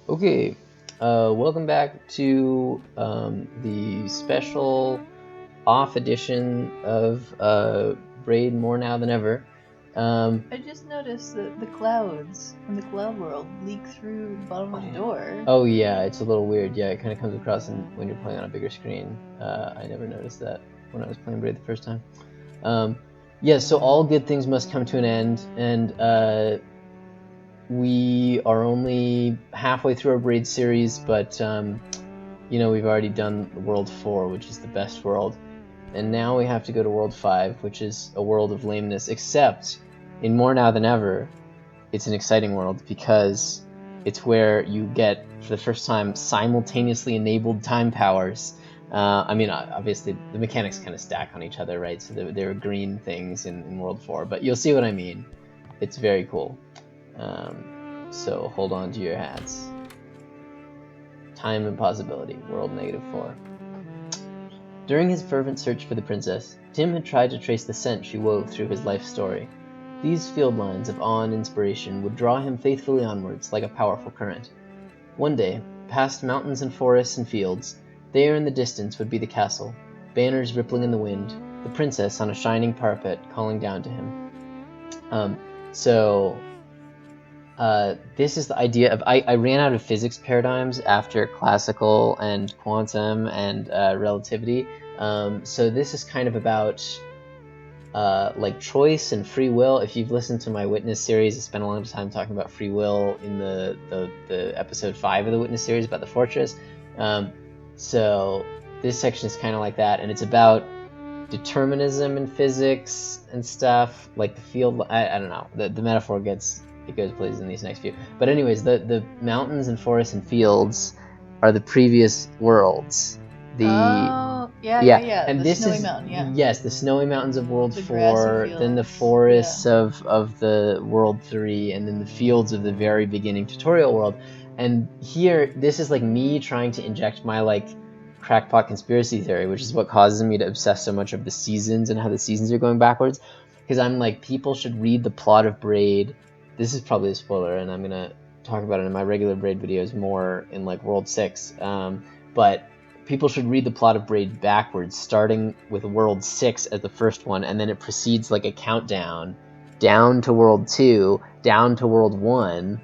Okay, welcome back to the special off edition of Braid More Now Than Ever. I just noticed that the clouds from the cloud world leak through the bottom of the door. Oh yeah, it's a little weird. Yeah, it kind of comes across when you're playing on a bigger screen. I never noticed that when I was playing Braid the first time. Yeah, so all good things must come to an end, and we are only halfway through our Braid series, but we've already done World 4, which is the best world. And now we have to go to World 5, which is a world of lameness, except in More Now Than Ever, it's an exciting world because it's where you get, for the first time, simultaneously enabled time powers. Obviously, the mechanics kind of stack on each other, right? So there are green things in World 4, but you'll see what I mean. It's very cool. So hold on to your hats. Time and possibility, World -4. During his fervent search for the princess, Tim had tried to trace the scent she wove through his life story. These field lines of awe and inspiration would draw him faithfully onwards like a powerful current. One day, past mountains and forests and fields, there in the distance would be the castle, banners rippling in the wind, the princess on a shining parapet calling down to him. This is the idea of I ran out of physics paradigms after classical and quantum and relativity. So this is kind of about like choice and free will. If you've listened to my Witness series, I spent a long time talking about free will in the episode 5 of the Witness series about the fortress. So this section is kind of like that, and it's about determinism in physics and stuff, like the field. I don't know. The metaphor goes places in these next few. But anyways, the mountains and forests and fields are the previous worlds. Yeah. And the snowy mountain, yeah. Yes, the snowy mountains of World The 4, grassy then the fields, forests of the World 3, and then the fields of the very beginning tutorial world. And here, this is like me trying to inject my like crackpot conspiracy theory, which is what causes me to obsess so much of the seasons and how the seasons are going backwards. Because I'm like, people should read the plot of Braid. This is probably a spoiler, and I'm gonna talk about it in my regular Braid videos more in like World 6. But people should read the plot of Braid backwards, starting with World 6 as the first one, and then it proceeds like a countdown down to World 2, down to World 1,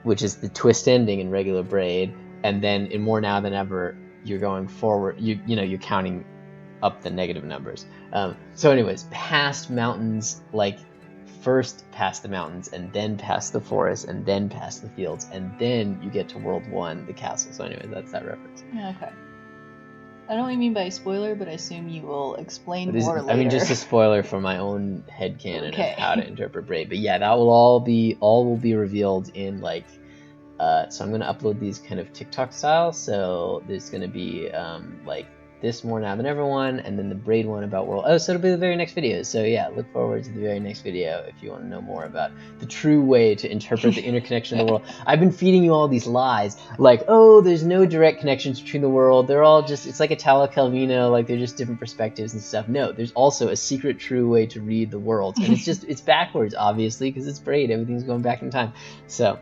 which is the twist ending in regular Braid, and then in More Now Than Ever, you're going forward. You're counting up the negative numbers. So anyways, past mountains, like first past the mountains, and then past the forest, and then past the fields, and then you get to World 1, the castle. So anyways, that's that reference. Yeah, okay. I don't know what you mean by spoiler, but I assume you will explain more later. I mean, just a spoiler for my own headcanon of how to interpret Braid. But yeah, that will all be revealed in like. So I'm gonna upload these kind of TikTok style. So there's gonna be like this More Now Than Ever one, and then the Braid one about World. Oh, so it'll be the very next video. So yeah, look forward to the very next video if you want to know more about the true way to interpret the interconnection of the world. I've been feeding you all these lies, like, oh, there's no direct connections between the world. They're all just, it's like Italo Calvino, like they're just different perspectives and stuff. No, there's also a secret true way to read the world, and it's backwards, obviously, because it's Braid. Everything's going back in time. So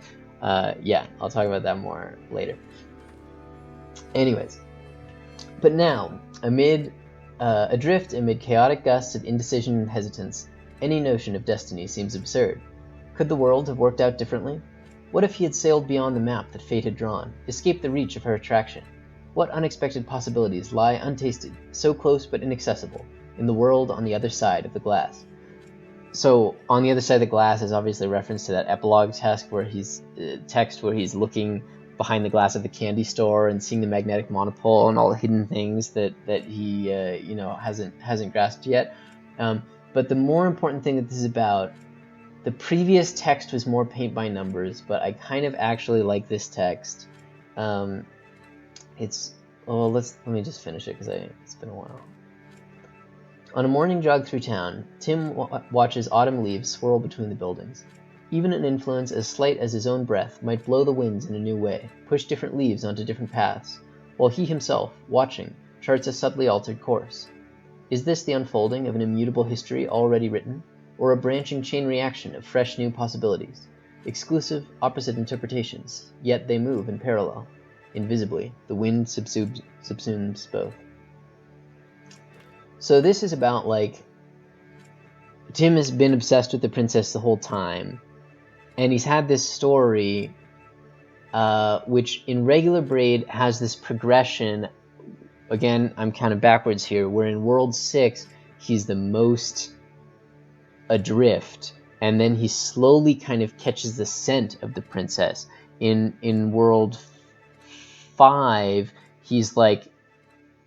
yeah, I'll talk about that more later. Anyways. But now, adrift amid chaotic gusts of indecision and hesitance, any notion of destiny seems absurd. Could the world have worked out differently? What if he had sailed beyond the map that fate had drawn, escaped the reach of her attraction? What unexpected possibilities lie untasted, so close but inaccessible, in the world on the other side of the glass? So, on the other side of the glass is obviously a reference to that epilogue text where he's looking behind the glass of the candy store and seeing the magnetic monopole and all the hidden things that he hasn't grasped yet. But the more important thing that this is about, the previous text was more paint by numbers, but I kind of actually like this text. Let me just finish it because it's been a while. On a morning jog through town, Tim watches autumn leaves swirl between the buildings. Even an influence as slight as his own breath might blow the winds in a new way, push different leaves onto different paths, while he himself, watching, charts a subtly altered course. Is this the unfolding of an immutable history already written, or a branching chain reaction of fresh new possibilities? exclusive opposite interpretations, yet they move in parallel, invisibly. The wind subsumes both. So this is about, like, Tim has been obsessed with the princess the whole time, and he's had this story, which in regular Braid has this progression. Again, I'm kind of backwards here, where in World 6, he's the most adrift, and then he slowly kind of catches the scent of the princess. In World 5, he's like,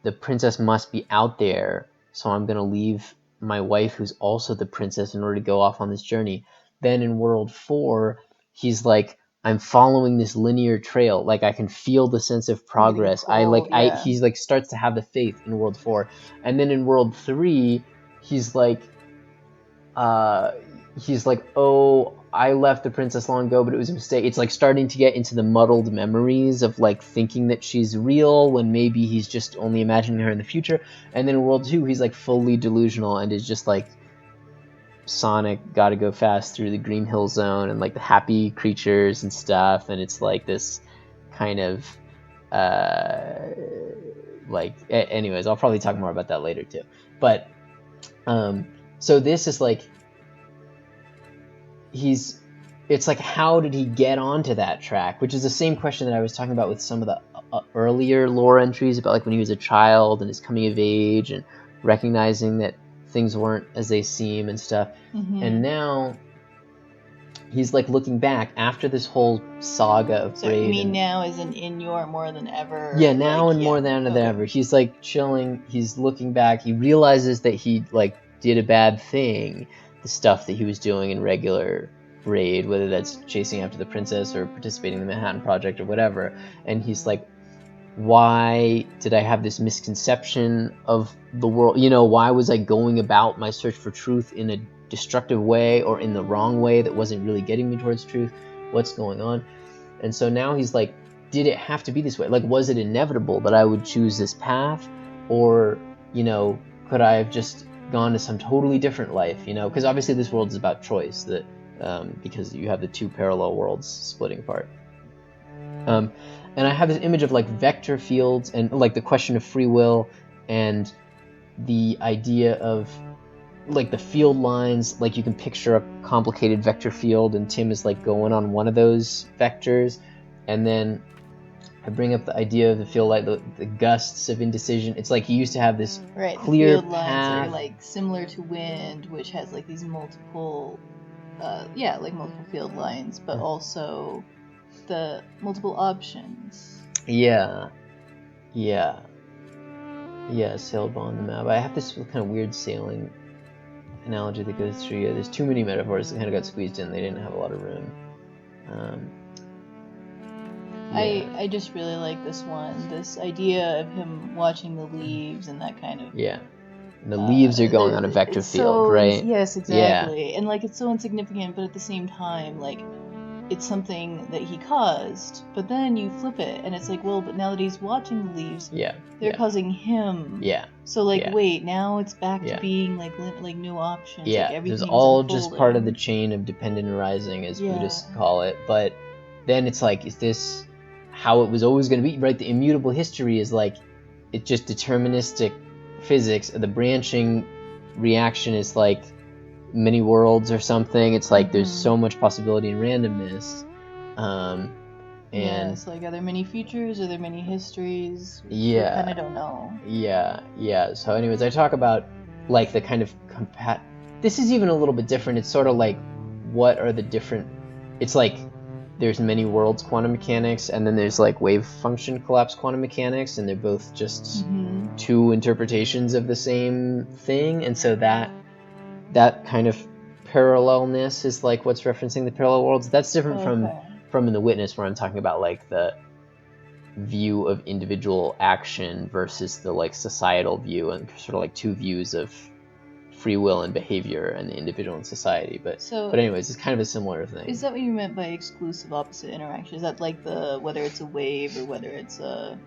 the princess must be out there, so I'm going to leave my wife, who's also the princess, in order to go off on this journey. Then in World 4, he's like, I'm following this linear trail. Like, I can feel the sense of progress. He's like, starts to have the faith in World 4. And then in World 3, he's like, oh, I left the princess long ago, but it was a mistake. It's like starting to get into the muddled memories of, like, thinking that she's real when maybe he's just only imagining her in the future. And then in World 2, he's like fully delusional and is just like, Sonic gotta go fast through the Green Hill Zone and, like, the happy creatures and stuff. And it's like this kind of anyways, I'll probably talk more about that later too. But so this is like, it's like, how did he get onto that track? Which is the same question that I was talking about with some of the earlier lore entries about, like, when he was a child and his coming of age and recognizing that things weren't as they seem and stuff. Mm-hmm. And now he's like looking back after this whole saga of So Braid. you mean now is in your more than ever? Yeah, now and more than ever. He's like chilling. He's looking back. He realizes that he, like, did a bad thing. The stuff that he was doing in regular Braid, whether that's chasing after the princess or participating in the Manhattan Project or whatever. And he's like, why did I have this misconception of the world? You know, why was I going about my search for truth in a destructive way or in the wrong way that wasn't really getting me towards truth? What's going on? And so now he's like, did it have to be this way? Like, was it inevitable that I would choose this path? Or, you know, could I have just gone to some totally different life? You know, because obviously this world is about choice, that because you have the two parallel worlds splitting apart. And I have this image of, like, vector fields and, like, the question of free will and the idea of, like, the field lines. Like, you can picture a complicated vector field, and Tim is, like, going on one of those vectors. And then I bring up the idea of the field, like the gusts of indecision. It's like he used to have this clear field path. lines are, like, similar to wind, which has, like, these multiple multiple field lines, but also the multiple options. Yeah, sailboat on the map. I have this kind of weird sailing analogy that goes through. There's too many metaphors that kind of got squeezed in. They didn't have a lot of room. I just really like this one. This idea of him watching the leaves and that kind of... Yeah. And the leaves are going on a vector field, right? Yes, exactly. Yeah. And, like, it's so insignificant, but at the same time, like, it's something that he caused. But then you flip it, and it's like, well, but now that he's watching the leaves, they're causing him. Yeah. So, like, wait, now it's back to being, like new options. Yeah, like, everything's it's all unfolding. just part of the chain of dependent arising, as Buddhists call it. But then it's like, is this how it was always going to be? Right? The immutable history is like, it's just deterministic physics. The branching reaction is like many worlds or something. It's like there's so much possibility and randomness. And it's like, are there many futures? Are there many histories? We kind of don't know. Yeah. So anyways, I talk about, like, the kind of this is even a little bit different. It's sort of like, what are the different... It's like, there's many worlds quantum mechanics, and then there's, like, wave function collapse quantum mechanics, and they're both just two interpretations of the same thing. And so that kind of parallelness is, like, what's referencing the parallel worlds. That's different from in The Witness, where I'm talking about, like, the view of individual action versus the, like, societal view, and sort of like two views of free will and behavior and the individual and society. But anyways, it's kind of a similar thing. Is that what you meant by exclusive opposite interaction? Is that like whether it's a wave or whether it's a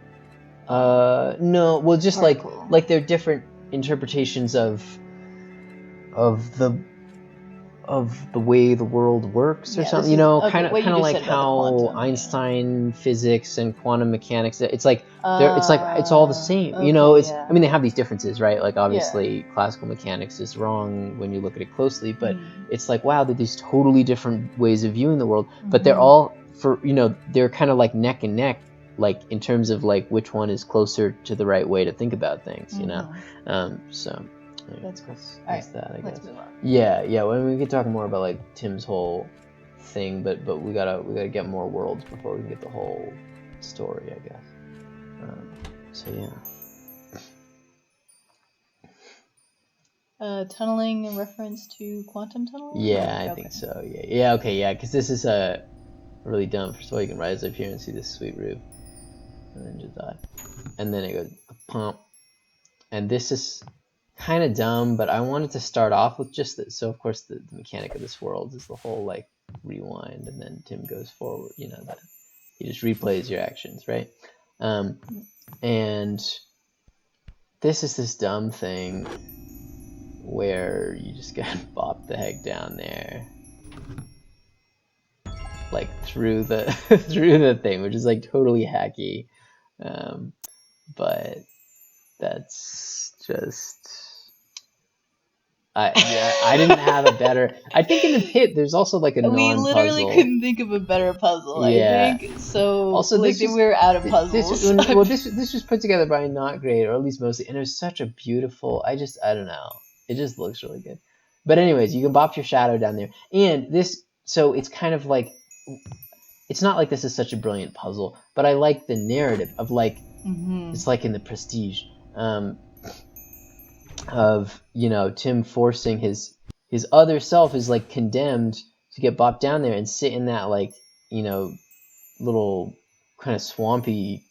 no, well, just particle? like they're different interpretations of the the way the world works or something, kind of like how Einstein physics and quantum mechanics. It's like it's all the same. I mean, they have these differences, right? Like obviously classical mechanics is wrong when you look at it closely, but it's like, wow, they're these totally different ways of viewing the world, but they're all they're kind of like neck and neck, like in terms of like which one is closer to the right way to think about things, so. That's cool. That's that, I guess. Let's move on. Yeah. Well, we could talk more about like Tim's whole thing, but we gotta get more worlds before we can get the whole story, I guess. So yeah. Tunneling in reference to quantum tunneling? Yeah, I think so. Yeah. Okay. Yeah, because this is really dumb. First of all, you can rise up here and see this sweet roof, and then just die, and then it goes pump, and this is kind of dumb, but I wanted to start off with just that. So of course the mechanic of this world is the whole like rewind, and then Tim goes forward, that he just replays your actions, right? And this is this dumb thing where you just gotta bop the heck down there, like through the through the thing, which is like totally hacky, but that's just I didn't have a better. I think in the pit there's also like a non-puzzle. We literally couldn't think of a better puzzle. Yeah. I think so. Also, like we were out of puzzles. This was put together by Not Great, or at least mostly, and it was such a beautiful. I don't know. It just looks really good. But anyways, you can bop your shadow down there, and this. So it's kind of like, it's not like this is such a brilliant puzzle, but I like the narrative of like, it's like in the Prestige. Of Tim forcing his other self is like condemned to get bopped down there and sit in that like little kind of swampy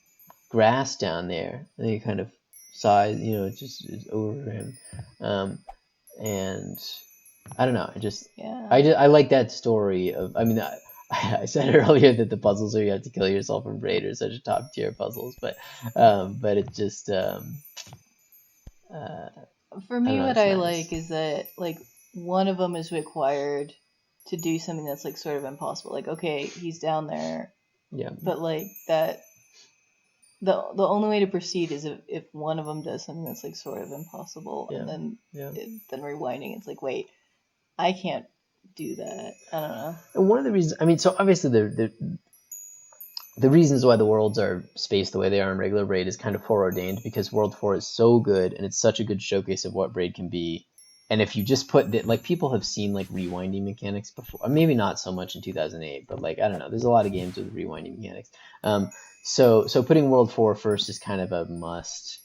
grass down there, and he kind of sighs, it just is over him, and I don't know, I like that story of, I mean, I said earlier that the puzzles where you have to kill yourself in Braid are such top tier puzzles, but it just for me, what I like is that like one of them is required to do something that's like sort of impossible. Like, okay, he's down there, but like that, the only way to proceed is if one of them does something that's like sort of impossible, and then then rewinding, it's like, wait, I can't do that. I don't know. And one of the reasons, I mean, so obviously the reasons why the worlds are spaced the way they are in regular Braid is kind of foreordained, because World 4 is so good, and it's such a good showcase of what Braid can be. And if you just put like, people have seen like rewinding mechanics before, maybe not so much in 2008, but like, I don't know, there's a lot of games with rewinding mechanics. So putting World 4 first is kind of a must,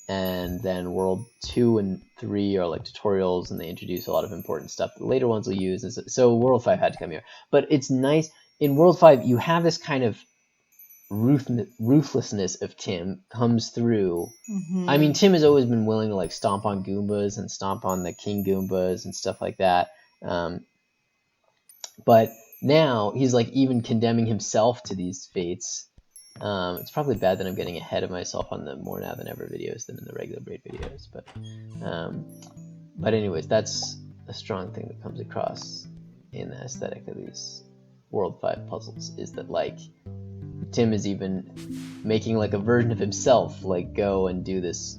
and then World 2 and 3 are like tutorials, and they introduce a lot of important stuff the later ones will use. And so World 5 had to come here, but it's nice in World 5 you have this kind of ruthlessness of Tim comes through. I mean, Tim has always been willing to like stomp on goombas and stomp on the king goombas and stuff like that, but now he's like even condemning himself to these fates. It's probably bad that I'm getting ahead of myself on the More Now Than Ever videos than in the regular Braid videos, but anyways, that's a strong thing that comes across in the aesthetic of these World 5 puzzles, is that like Tim is even making like a version of himself like go and do this,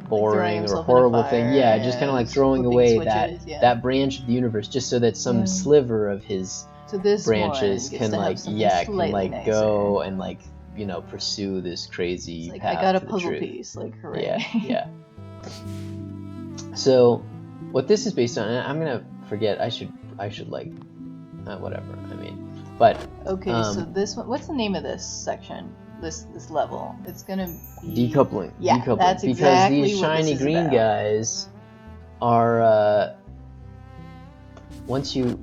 boring or horrible thing. Yeah, just kind of like throwing away that branch of the universe, just so that some sliver of his branches can like go and like pursue this crazy like, path. I got a puzzle piece, like hooray. Yeah. So what this is based on, and I'm gonna forget. I should like whatever. I mean, but okay. So this one, what's the name of this section? This level, it's gonna be decoupling. Yeah, decoupling. That's exactly because these shiny green about. guys are once you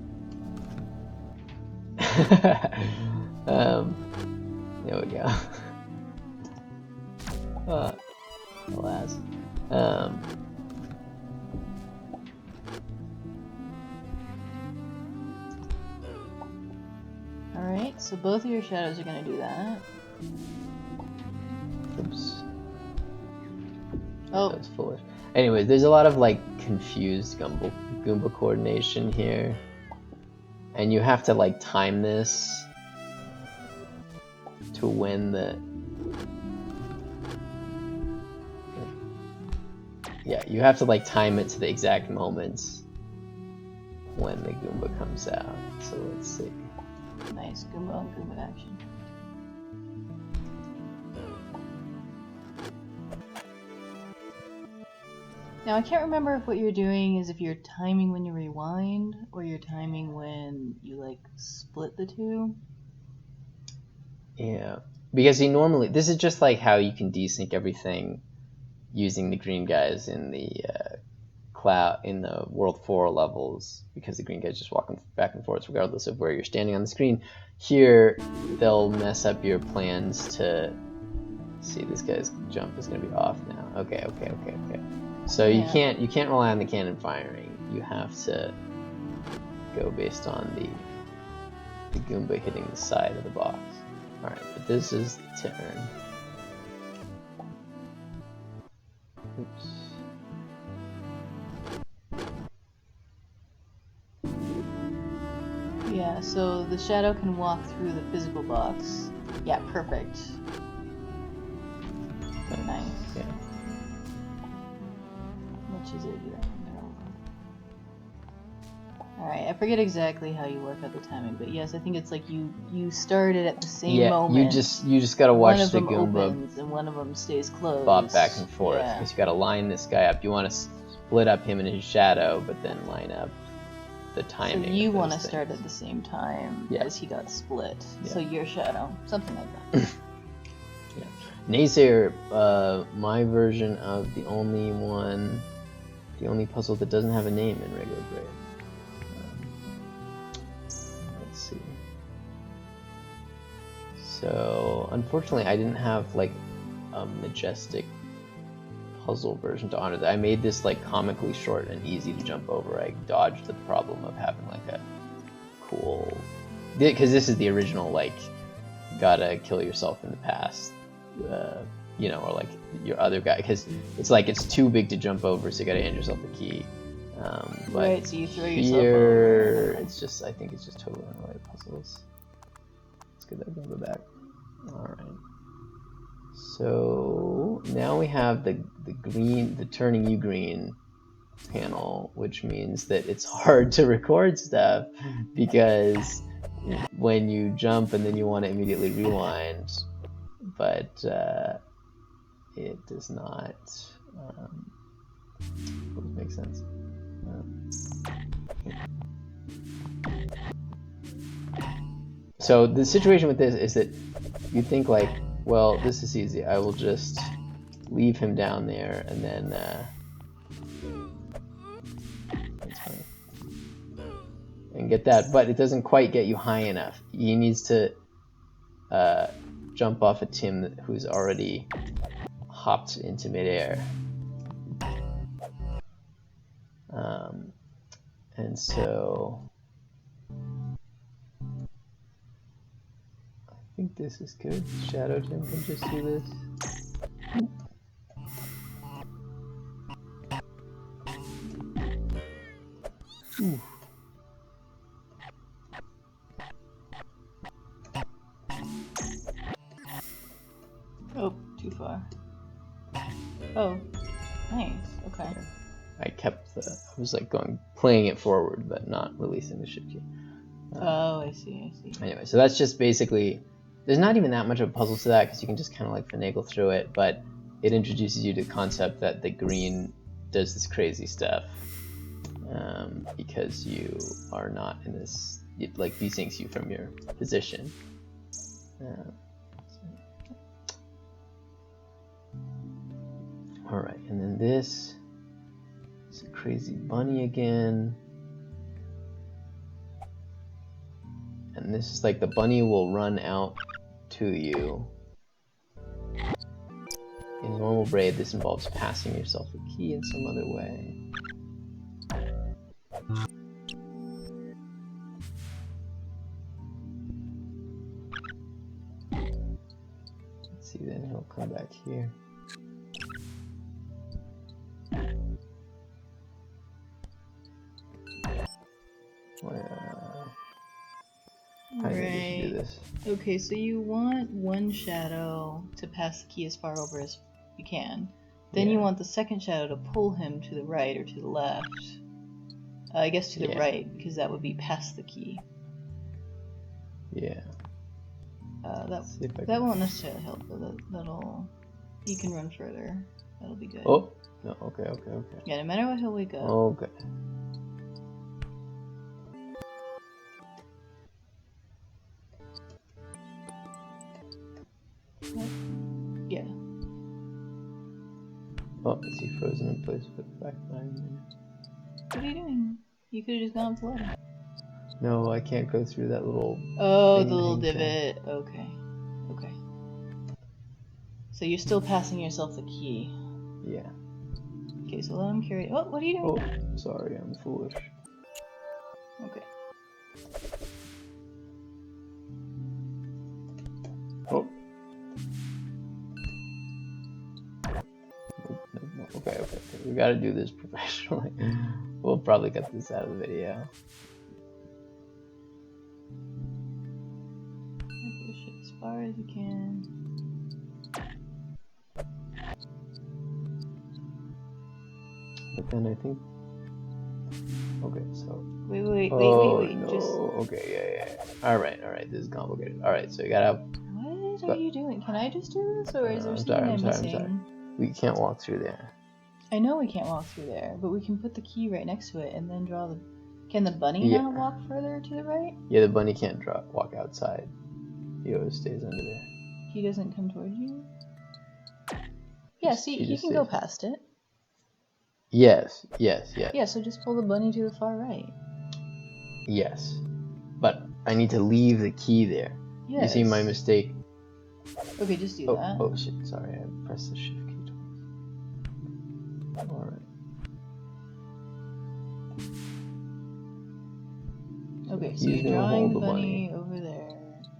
there we go. Alas. Alright, so both of your shadows are going to do that. Oops. Oh. That was foolish. Anyways, there's a lot of like confused Goomba coordination here. And you have to like time this to when the... Yeah, you have to like time it to the exact moment when the Goomba comes out. So let's see. Nice Goomba on Goomba action. Now I can't remember if what you're doing is if you're timing when you rewind or you're timing when you like split the two. Yeah, because he normally... This is just like how you can desync everything using the green guys in the cloud in the World 4 levels, because the green guys just walking back and forth regardless of where you're standing on the screen. Here, they'll mess up your plans to... See, this guy's jump is going to be off now. Okay. So you can't rely on the cannon firing. You have to go based on the Goomba hitting the side of the box. All right, but this is the turn. Oops. Yeah, so the shadow can walk through the physical box. Yeah, perfect. Nice. Yeah. Much easier to do that from there over. Alright, I forget exactly how you work out the timing, but yes, I think it's like you started at the same moment. You just gotta watch the Goomba. One of them opens and one of them stays closed. Bob back and forth, because you gotta line this guy up. You want to split up him and his shadow, but then line up the timing. So you want to start at the same time as he got split. Yeah. So your shadow, something like that. Yeah. Naysayer, my version of the only puzzle that doesn't have a name in regular Braid. Let's see. So unfortunately, I didn't have like a majestic puzzle version to honor that. I made this like comically short and easy to jump over. I dodged the problem of having like a cool, because this is the original like gotta kill yourself in the past, you know, or like your other guy, because it's like it's too big to jump over, so you gotta hand yourself the key. But right, so you throw yourself over. It's just, I think it's just totally unrelated puzzles. Let's get that Goomba back. All right. So now we have the green, the turning you green panel, which means that it's hard to record stuff, because when you jump and then you want to immediately rewind, but it does not make sense. So the situation with this is that you think like, well, this is easy. I will just leave him down there, and then that's funny, and get that. But it doesn't quite get you high enough. He needs to jump off a Tim who's already hopped into midair. And so I think this is good. Shadow Tim can just do this. Ooh. Oh, too far. Oh, nice. Okay. I kept I was like playing it forward, but not releasing the shift key. Oh, I see. Anyway, so that's just basically, there's not even that much of a puzzle to that, because you can just kind of like finagle through it, but it introduces you to the concept that the green does this crazy stuff, because you are not in this, it like desyncs you from your position. All right, and then this is a crazy bunny again. And this is like the bunny will run out to you. In normal Braid, this involves passing yourself a key in some other way. Let's see, then he'll come back here. Okay, so you want one shadow to pass the key as far over as you can. Then you want the second shadow to pull him to the right or to the left. I guess to the right, because that would be past the key. Yeah. That won't necessarily help, though. That'll... You can run further. That'll be good. Oh! No, okay. Yeah, no matter what, he'll wake up. Okay. What? Yeah. Oh, is he frozen in place with the back line? What are you doing? You could have just gone up the ladder. No, I can't go through that little... Oh, the little divot. Okay. So you're still passing yourself the key. Yeah. Okay, so let him carry... Oh, what are you doing? Oh, sorry, I'm foolish. Okay. Oh. No. Okay. We gotta do this professionally. We'll probably cut this out of the video. Push it as far as you can. But then I think... Okay, so... Wait. No. Just... Okay, yeah. Alright, this is complicated. Alright, so you gotta... What are you doing? Can I just do this, or is there something I'm missing? We can't walk through there. I know we can't walk through there, but we can put the key right next to it and then draw the... Can the bunny not walk further to the right? Yeah, the bunny can't walk outside. He always stays under there. He doesn't come towards you? Yeah, see, he can go past it. Yes. Yeah, so just pull the bunny to the far right. Yes. But I need to leave the key there. Yes. You see my mistake? Okay, just do that. Oh shit, sorry, I pressed the shift key twice. Alright. Okay, so you're drawing the bunny over there.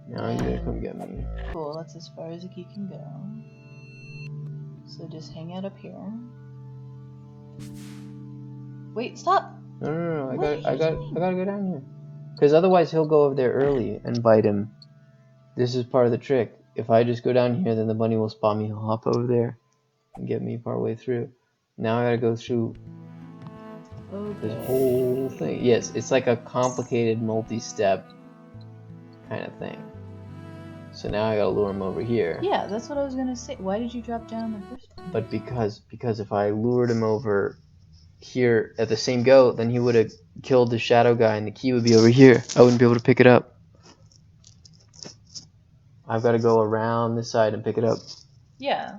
Now he's gonna come get me. Cool, that's as far as the key can go. So just hang out up here. Wait, stop! No, I gotta go down here. Because otherwise he'll go over there early and bite him. This is part of the trick. If I just go down here, then the bunny will spot me. He'll hop over there and get me part way through. Now I gotta go through this whole thing. Yes, it's like a complicated multi-step kind of thing. So now I gotta lure him over here. Yeah, that's what I was gonna say. Why did you drop down the first time? But because if I lured him over here at the same go, then he would have killed the shadow guy and the key would be over here. I wouldn't be able to pick it up. I've got to go around this side and pick it up. Yeah.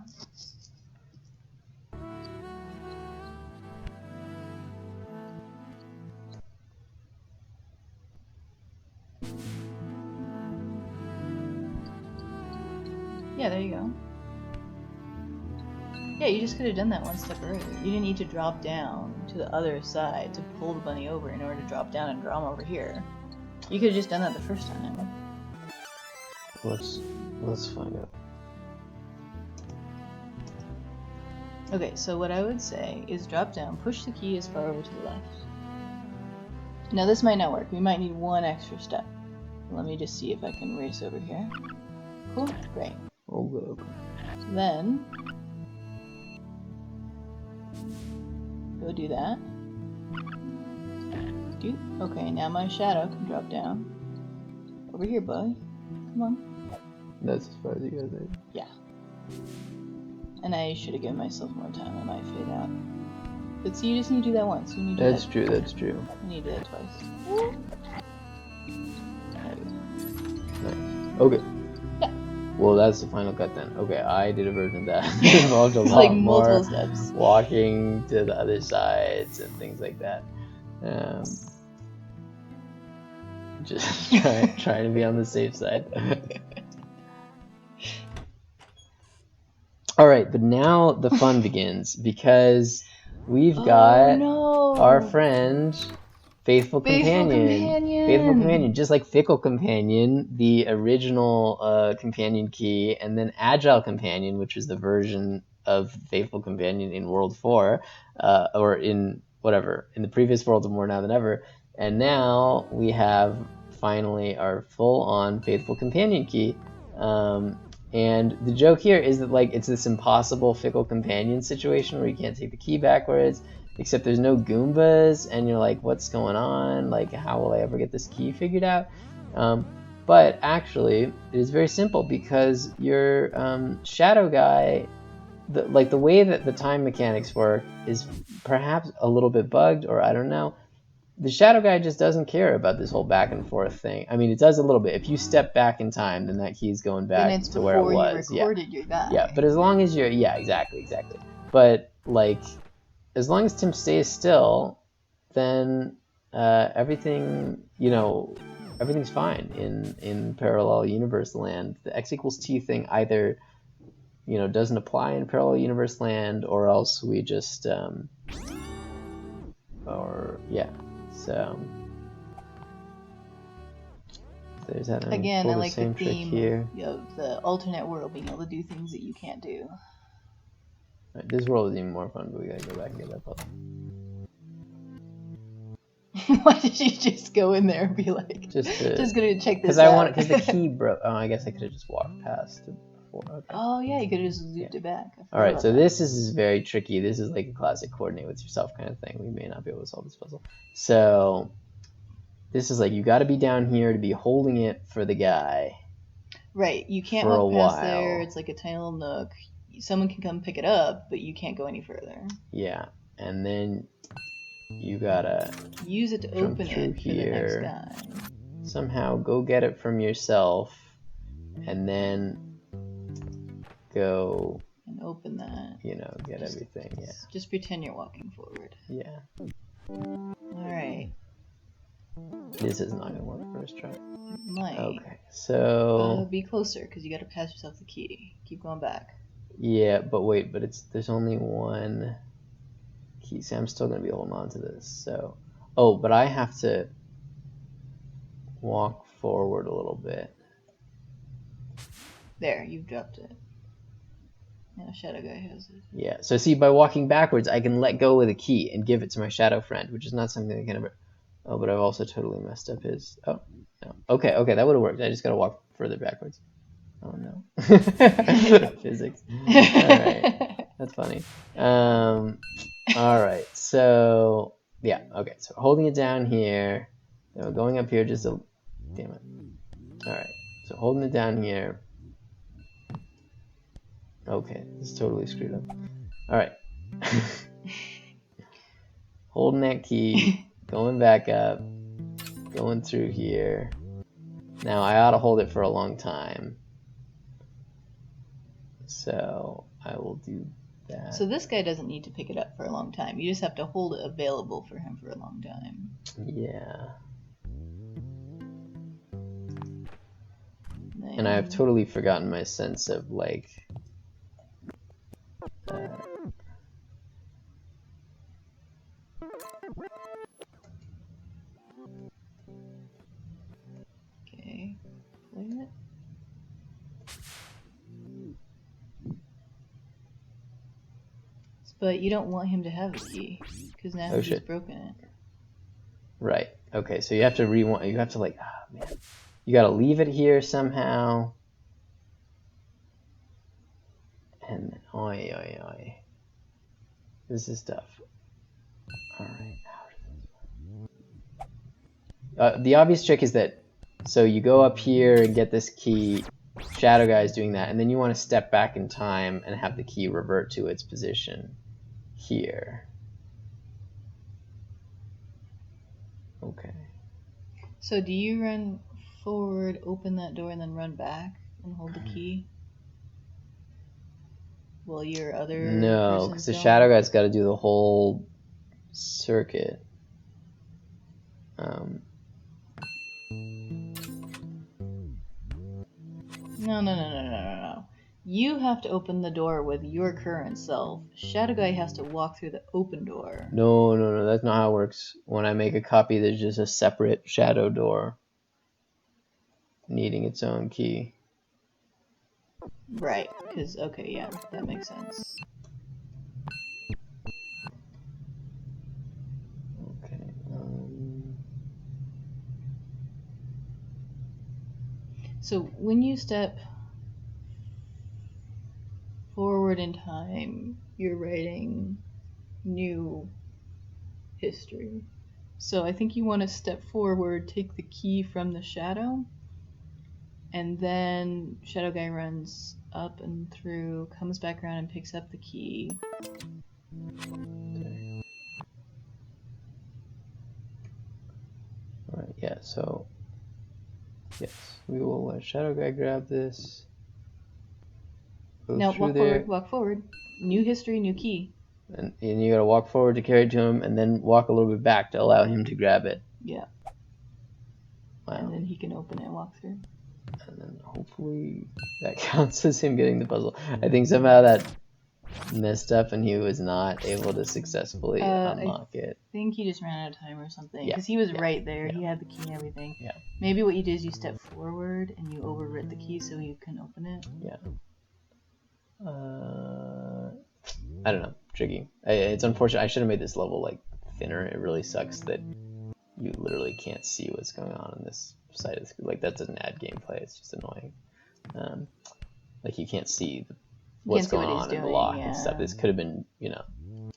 Yeah, there you go. Yeah, you just could have done that one step earlier. You didn't need to drop down to the other side to pull the bunny over in order to drop down and draw him over here. You could have just done that the first time. Let's find out. Okay, so what I would say is drop down, push the key as far over to the left. Now this might not work. We might need one extra step. Let me just see if I can race over here. Cool, great. Oh, good. Then go do that. Okay, now my shadow can drop down. Over here, bud. Come on. That's as far as you guys are. Yeah. And I should have given myself more time. I might fade out. But see, you just need to do that once. You need to That's true. You need to do that twice. Nice. Okay. Yeah. Well, that's the final cut then. Okay, I did a version of that. It involved a lot like more multiple steps. Walking to the other sides and things like that. Just trying to be on the safe side. Alright, but now the fun begins because we've got our friend Faithful Companion, just like Fickle Companion, the original companion key, and then Agile Companion, which is the version of Faithful Companion in World 4, or in whatever, in the previous World of More Now Than Ever. And now we have finally our full-on faithful companion key. And the joke here is that like it's this impossible fickle companion situation where you can't take the key backwards, except there's no goombas, and you're like, what's going on? Like, how will I ever get this key figured out? But actually, it is very simple because your shadow guy, the way that the time mechanics work is perhaps a little bit bugged, or I don't know. The shadow guy just doesn't care about this whole back and forth thing. I mean, it does a little bit. If you step back in time, then that key's going back to where it was. You recorded your guy. Yeah, but as long as you're, yeah, exactly. But like, as long as Tim stays still, then everything, everything's fine in parallel universe land. The x equals t thing either, doesn't apply in parallel universe land, or else we just, So there's that. Again, I like the theme here of the alternate world being able to do things that you can't do. Right, this world is even more fun, but we gotta go back and get that puzzle. Why did you just go in there and be like, just gonna check this Because out? because the key broke. Oh, I guess I could have just walked past it before. Okay. Oh yeah, you could have just zooped it back. All right, so this is very tricky. This is like a classic coordinate with yourself kind of thing. We may not be able to solve this puzzle. So this is like, you got to be down here to be holding it for the guy. Right, you can't walk past there. It's like a tiny little nook. Someone can come pick it up, but you can't go any further. Yeah, and then you gotta use it to open it here. For the next guy. Somehow go get it from yourself, and then go and open that. Get everything. Yeah. Just pretend you're walking forward. Yeah. All right. This is not gonna work first try. It might. Okay, so be closer because you got to pass yourself the key. Keep going back. Yeah, but wait, there's only one key. See, I'm still gonna be holding on to this. So, but I have to walk forward a little bit. There, you've dropped it. Now Shadow Guy has it. Yeah. So see, by walking backwards, I can let go of the key and give it to my shadow friend, which is not something I can ever. Oh, but I've also totally messed up his. Oh, no. Okay, that would have worked. I just gotta walk further backwards. Oh no. Physics. Alright. That's funny. Alright, so yeah, okay, so holding it down here. Then we're going up here just a damn it. Alright, so holding it down here. Okay, this is totally screwed up. Alright. Holding that key, going back up, going through here. Now I ought to hold it for a long time. So I will do that. So this guy doesn't need to pick it up for a long time. You just have to hold it available for him for a long time. Yeah. And I have totally forgotten my sense of like... Okay, play it. But you don't want him to have the key, because now he's broken it. Right. Okay, so you have to you have to like, oh man. You gotta leave it here somehow. And oi. This is tough. Alright. The obvious trick is that, so you go up here and get this key, Shadow Guy's doing that, and then you want to step back in time and have the key revert to its position here. Okay. So do you run forward, open that door, and then run back and hold the key? Well, your other No, because the Shadow Guy's got to do the whole circuit. No. You have to open the door with your current self. Shadow Guy has to walk through the open door. No, that's not how it works. When I make a copy, there's just a separate shadow door needing its own key. Right, because, okay, yeah, that makes sense. Okay. So when you step forward in time, you're writing new history. So I think you want to step forward, take the key from the shadow, and then Shadow Guy runs up and through, comes back around and picks up the key. Okay. Alright, yeah, so yes, we will let Shadow Guy grab this. Now walk forward. New history, new key. And you gotta walk forward to carry it to him, and then walk a little bit back to allow him to grab it. Yeah. Wow. And then he can open it and walk through. And then hopefully that counts as him getting the puzzle. I think somehow that messed up and he was not able to successfully unlock it. I think he just ran out of time or something. Because he was right there. Yeah. He had the key and everything. Yeah. Maybe what you did is you step forward and you overwrit the key so you can open it. Yeah. I don't know. Tricky. It's unfortunate. I should have made this level like thinner. It really sucks that you literally can't see what's going on this side of the screen. Like that doesn't add gameplay. It's just annoying. Like you can't see what's going on in the lock and stuff. This could have been, you know,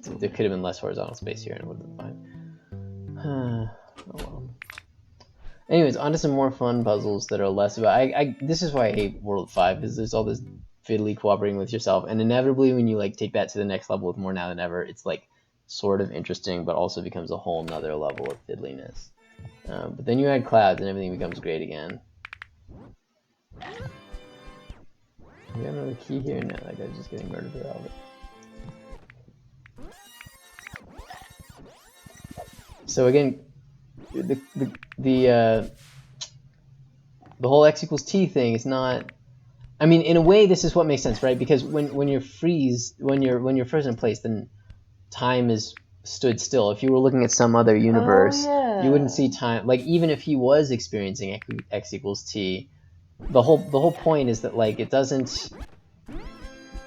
there could have been less horizontal space here and it would have been fine. Oh well. Anyways, on to some more fun puzzles that are less about. This is why I hate World 5, because there's all this fiddly cooperating with yourself, and inevitably when you like take that to the next level with more now than ever, it's like sort of interesting, but also becomes a whole nother level of fiddliness. But then you add clouds and everything becomes great again. We have another key here? No, that guy's just getting murdered with all of it. So again, the whole x equals t thing is not. I mean, in a way, this is what makes sense, right? Because when you're when you're frozen in place, then time is stood still. If you were looking at some other universe, you wouldn't see time. Like even if he was experiencing x equals t, the whole point is that like it doesn't.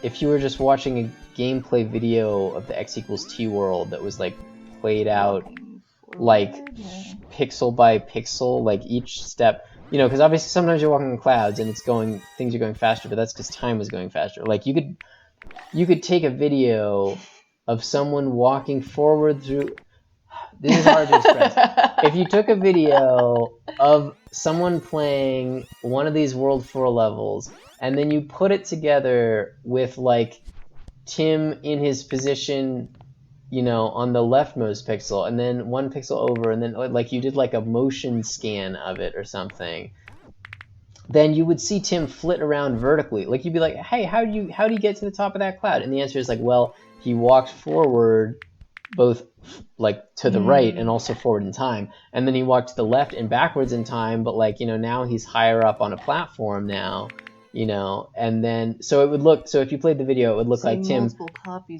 If you were just watching a gameplay video of the x equals t world that was like played out like pixel by pixel, like each step, you know, because obviously sometimes you're walking in clouds and things are going faster, but that's because time was going faster. Like you could take a video of someone walking forward through. This is hard to express. If you took a video of someone playing one of these World 4 levels, and then you put it together with like Tim in his position, you know, on the leftmost pixel, and then one pixel over, and then like you did like a motion scan of it or something, then you would see Tim flit around vertically. Like you'd be like, hey, how do you get to the top of that cloud? And the answer is like, well, he walked forward both like to the right and also forward in time, and then he walked to the left and backwards in time, but like, you know, now he's higher up on a platform now, you know, and then so it would look, so if you played the video, it would look like Tim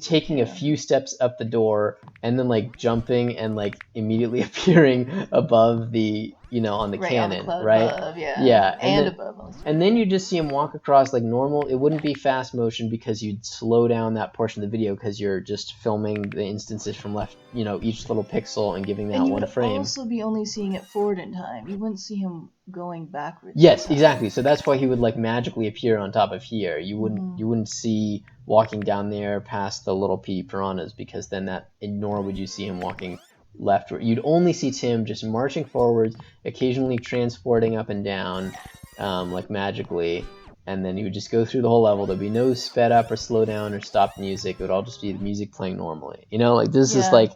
taking a few steps up the door and then like jumping and like immediately appearing above the, you know, on the cannon, on the right? Above, and then, above. And then you just see him walk across like normal. It wouldn't be fast motion because you'd slow down that portion of the video because you're just filming the instances from left, you know, each little pixel and giving that one frame. And you'd also be only seeing it forward in time. You wouldn't see him going backwards. Yes, exactly. So that's why he would like magically appear on top of here. You wouldn't see walking down there past the little pea piranhas, because then nor would you see him walking leftward. You'd only see Tim just marching forwards, occasionally transporting up and down, like magically, and then you would just go through the whole level. There'd be no sped up or slow down or stopped music. It would all just be the music playing normally. You know, like this is like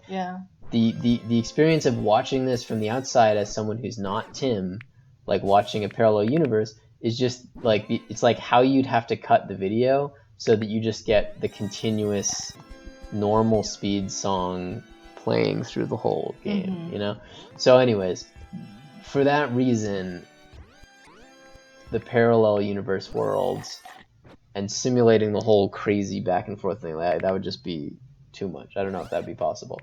the experience of watching this from the outside as someone who's not Tim, like watching a parallel universe, is just like it's like how you'd have to cut the video so that you just get the continuous normal speed song playing through the whole game, you know? So anyways, for that reason, the parallel universe worlds and simulating the whole crazy back and forth thing, that would just be too much. I don't know if that'd be possible.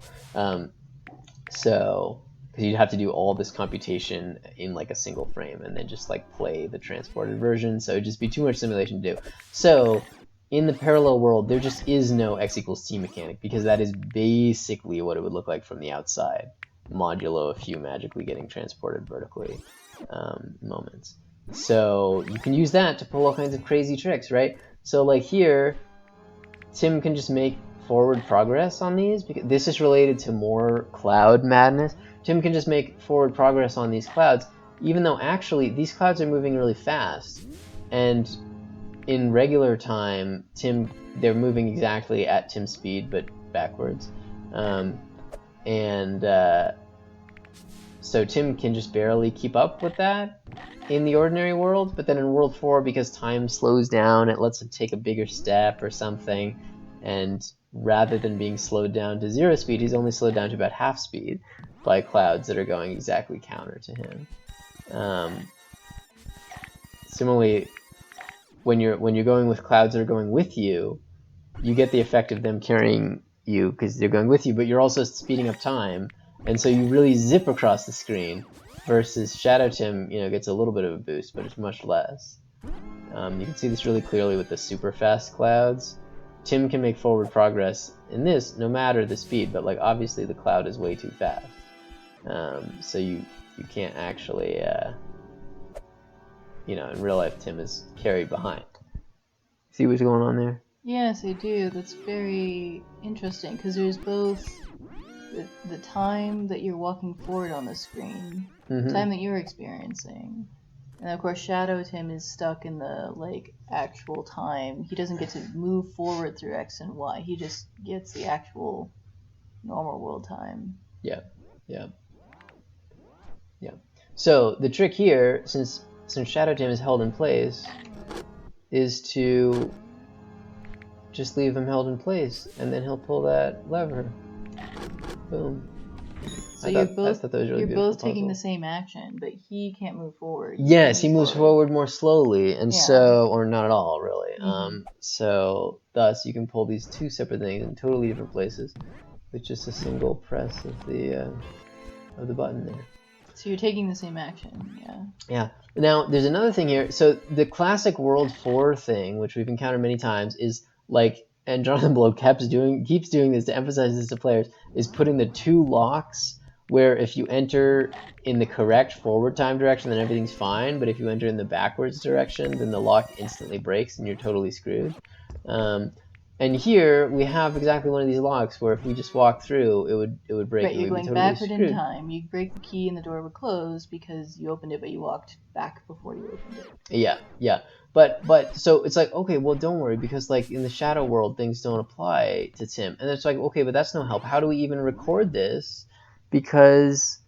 So, because you'd have to do all this computation in like a single frame and then just like play the transported version, so it'd just be too much simulation to do. So, in the parallel world, there just is no x equals t mechanic, because that is basically what it would look like from the outside, modulo a few magically getting transported vertically moments. So you can use that to pull all kinds of crazy tricks, right? So like here, Tim can just make forward progress on these, because this is related to more cloud madness. Tim can just make forward progress on these clouds, even though actually these clouds are moving really fast. And in regular time, they're moving exactly at Tim's speed, but backwards. So Tim can just barely keep up with that in the ordinary world, but then in World 4, because time slows down, it lets him take a bigger step or something, and rather than being slowed down to 0 speed, he's only slowed down to about half speed by clouds that are going exactly counter to him. Similarly, when you're going with clouds that are going with you, you get the effect of them carrying you because they're going with you, but you're also speeding up time, and so you really zip across the screen. Versus Shadow Tim, gets a little bit of a boost, but it's much less. You can see this really clearly with the super fast clouds. Tim can make forward progress in this no matter the speed, but like obviously the cloud is way too fast. So you can't actually, in real life Tim is carried behind. See what's going on there? Yes, I do. That's very interesting because there's both the time that you're walking forward on the screen, time that you're experiencing, and of course Shadow Tim is stuck in the actual time. He doesn't get to move forward through X and Y. He just gets the actual normal world time. Yeah. So the trick here, since Shadow Tim is held in place, is to just leave him held in place, and then he'll pull that lever. Boom. So you're both taking the same action, but he can't move forward. Yes, he moves forward more slowly, and so, or not at all, really. So thus you can pull these two separate things in totally different places with just a single press of the button there. So you're taking the same action, Yeah. Now there's another thing here. So the classic World 4 thing, which we've encountered many times, is and Jonathan Blow keeps doing this to emphasize this to players, is putting the two locks where if you enter in the correct forward time direction, then everything's fine, but if you enter in the backwards direction, then the lock instantly breaks and you're totally screwed. And here we have exactly one of these locks where if we just walk through, it would break. Right, you're going totally backward screwed. in time. You break the key and the door would close because you opened it, but you walked back before you opened it. Yeah. But so it's like, okay, well, don't worry, because in the Shadow world, things don't apply to Tim. And it's like, okay, but that's no help. How do we even record this? Because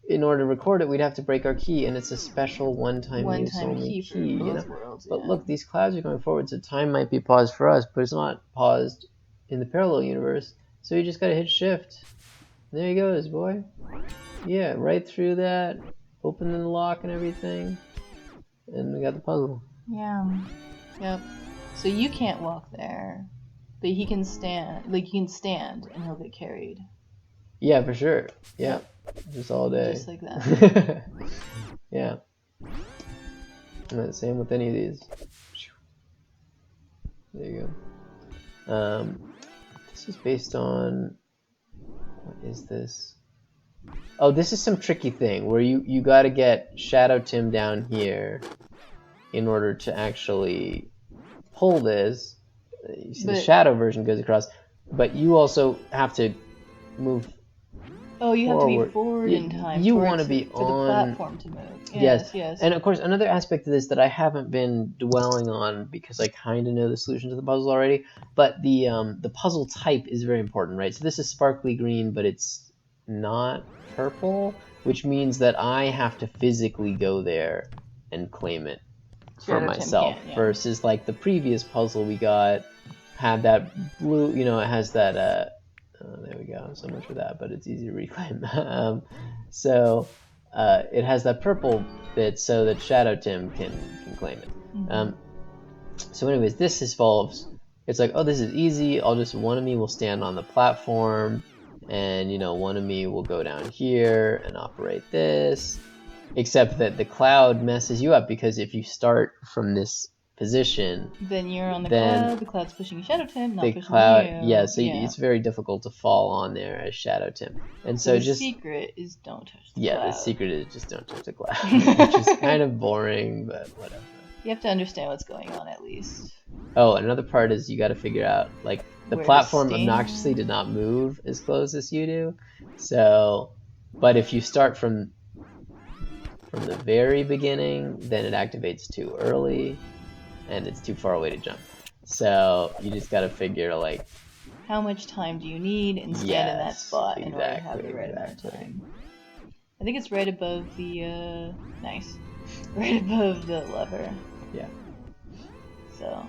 in order to record it, we'd have to break our key, and it's a special one-time use only key. Worlds, but look, these clouds are going forward, so time might be paused for us, but it's not paused in the parallel universe. So you just gotta hit shift. There he goes, boy. Yeah, right through that, opening the lock and everything, and we got the puzzle. Yeah. Yep. So you can't walk there, but he can stand. He can stand, and he'll get carried. Yeah, for sure. Yeah. Just all day. Just like that. Yeah. Same with any of these. There you go. This is based on... What is this? Oh, this is some tricky thing where you gotta get Shadow Tim down here in order to actually pull this. You see the Shadow version goes across, but you also have to move. Oh, you have to be forward in time. You want to be for the platform to move. Yes. And of course, another aspect of this that I haven't been dwelling on because I kind of know the solution to the puzzle already, but the puzzle type is very important, right? So this is sparkly green, but it's not purple, which means that I have to physically go there and claim it for myself. Versus the previous puzzle we got had that blue, it has that. There we go. So much for that, but it's easy to reclaim. It has that purple bit so that Shadow Tim can claim it. So anyways, this involves, it's like, oh, this is easy. One of me will stand on the platform, and one of me will go down here and operate this. Except that the cloud messes you up, because if you start from this position, then you're on the cloud. The cloud's pushing Shadow Tim, not pushing you. Yeah, so it's very difficult to fall on there as Shadow Tim. And so the secret is don't touch the cloud. Yeah, the secret is just don't touch the cloud, which is kind of boring, but whatever. You have to understand what's going on at least. Oh, another part is you got to figure out, like, the platform obnoxiously did not move as close as you do. So, but if you start from the very beginning, then it activates too early, and it's too far away to jump. So you just got to figure, like, how much time do you need and stand in that spot in order to have the right amount of time. I think it's right above the right above the lever. Yeah. So,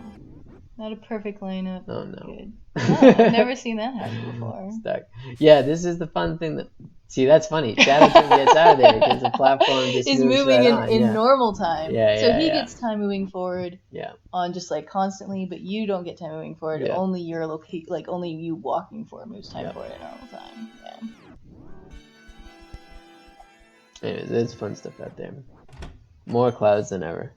not a perfect lineup. Oh no. Good. Oh, I've never seen that happen before. Stuck. Yeah, this is the fun thing that. See, that's funny. Shadow Tim gets out of there because the platform just is moves moving right in normal time. So he gets time moving forward. Yeah. On just like constantly, but you don't get time moving forward. Yeah. Only your only you walking forward moves time forward in normal time. Yeah. Anyways, there's fun stuff out there. More clouds than ever.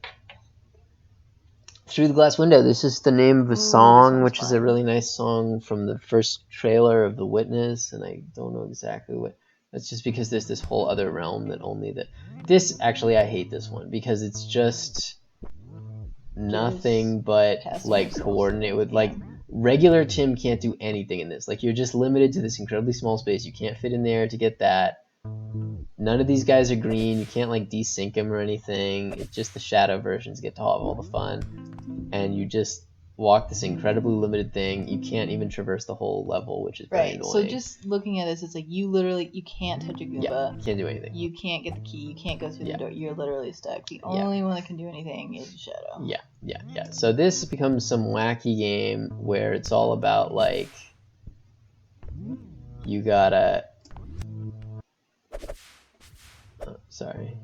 Through the Glass Window. This is the name of a song, which is a really nice song from the first trailer of The Witness, and I don't know exactly what. That's just because there's this whole other realm that only that. This actually, I hate this one because it's just nothing but like coordinate with like regular Tim can't do anything in this. Like you're just limited to this incredibly small space. You can't fit in there to get that. None of these guys are green. You can't like desync them or anything. It's just the shadow versions get to have all the fun, and you just walk this incredibly limited thing. You can't even traverse the whole level, which is very annoying. So just looking at this, it's like you can't touch a Goomba. Yeah, can't do anything. You can't get the key. You can't go through the door. You're literally stuck. The only one that can do anything is Shadow. Yeah. So this becomes some wacky game where it's all about like you gotta. Oh, sorry.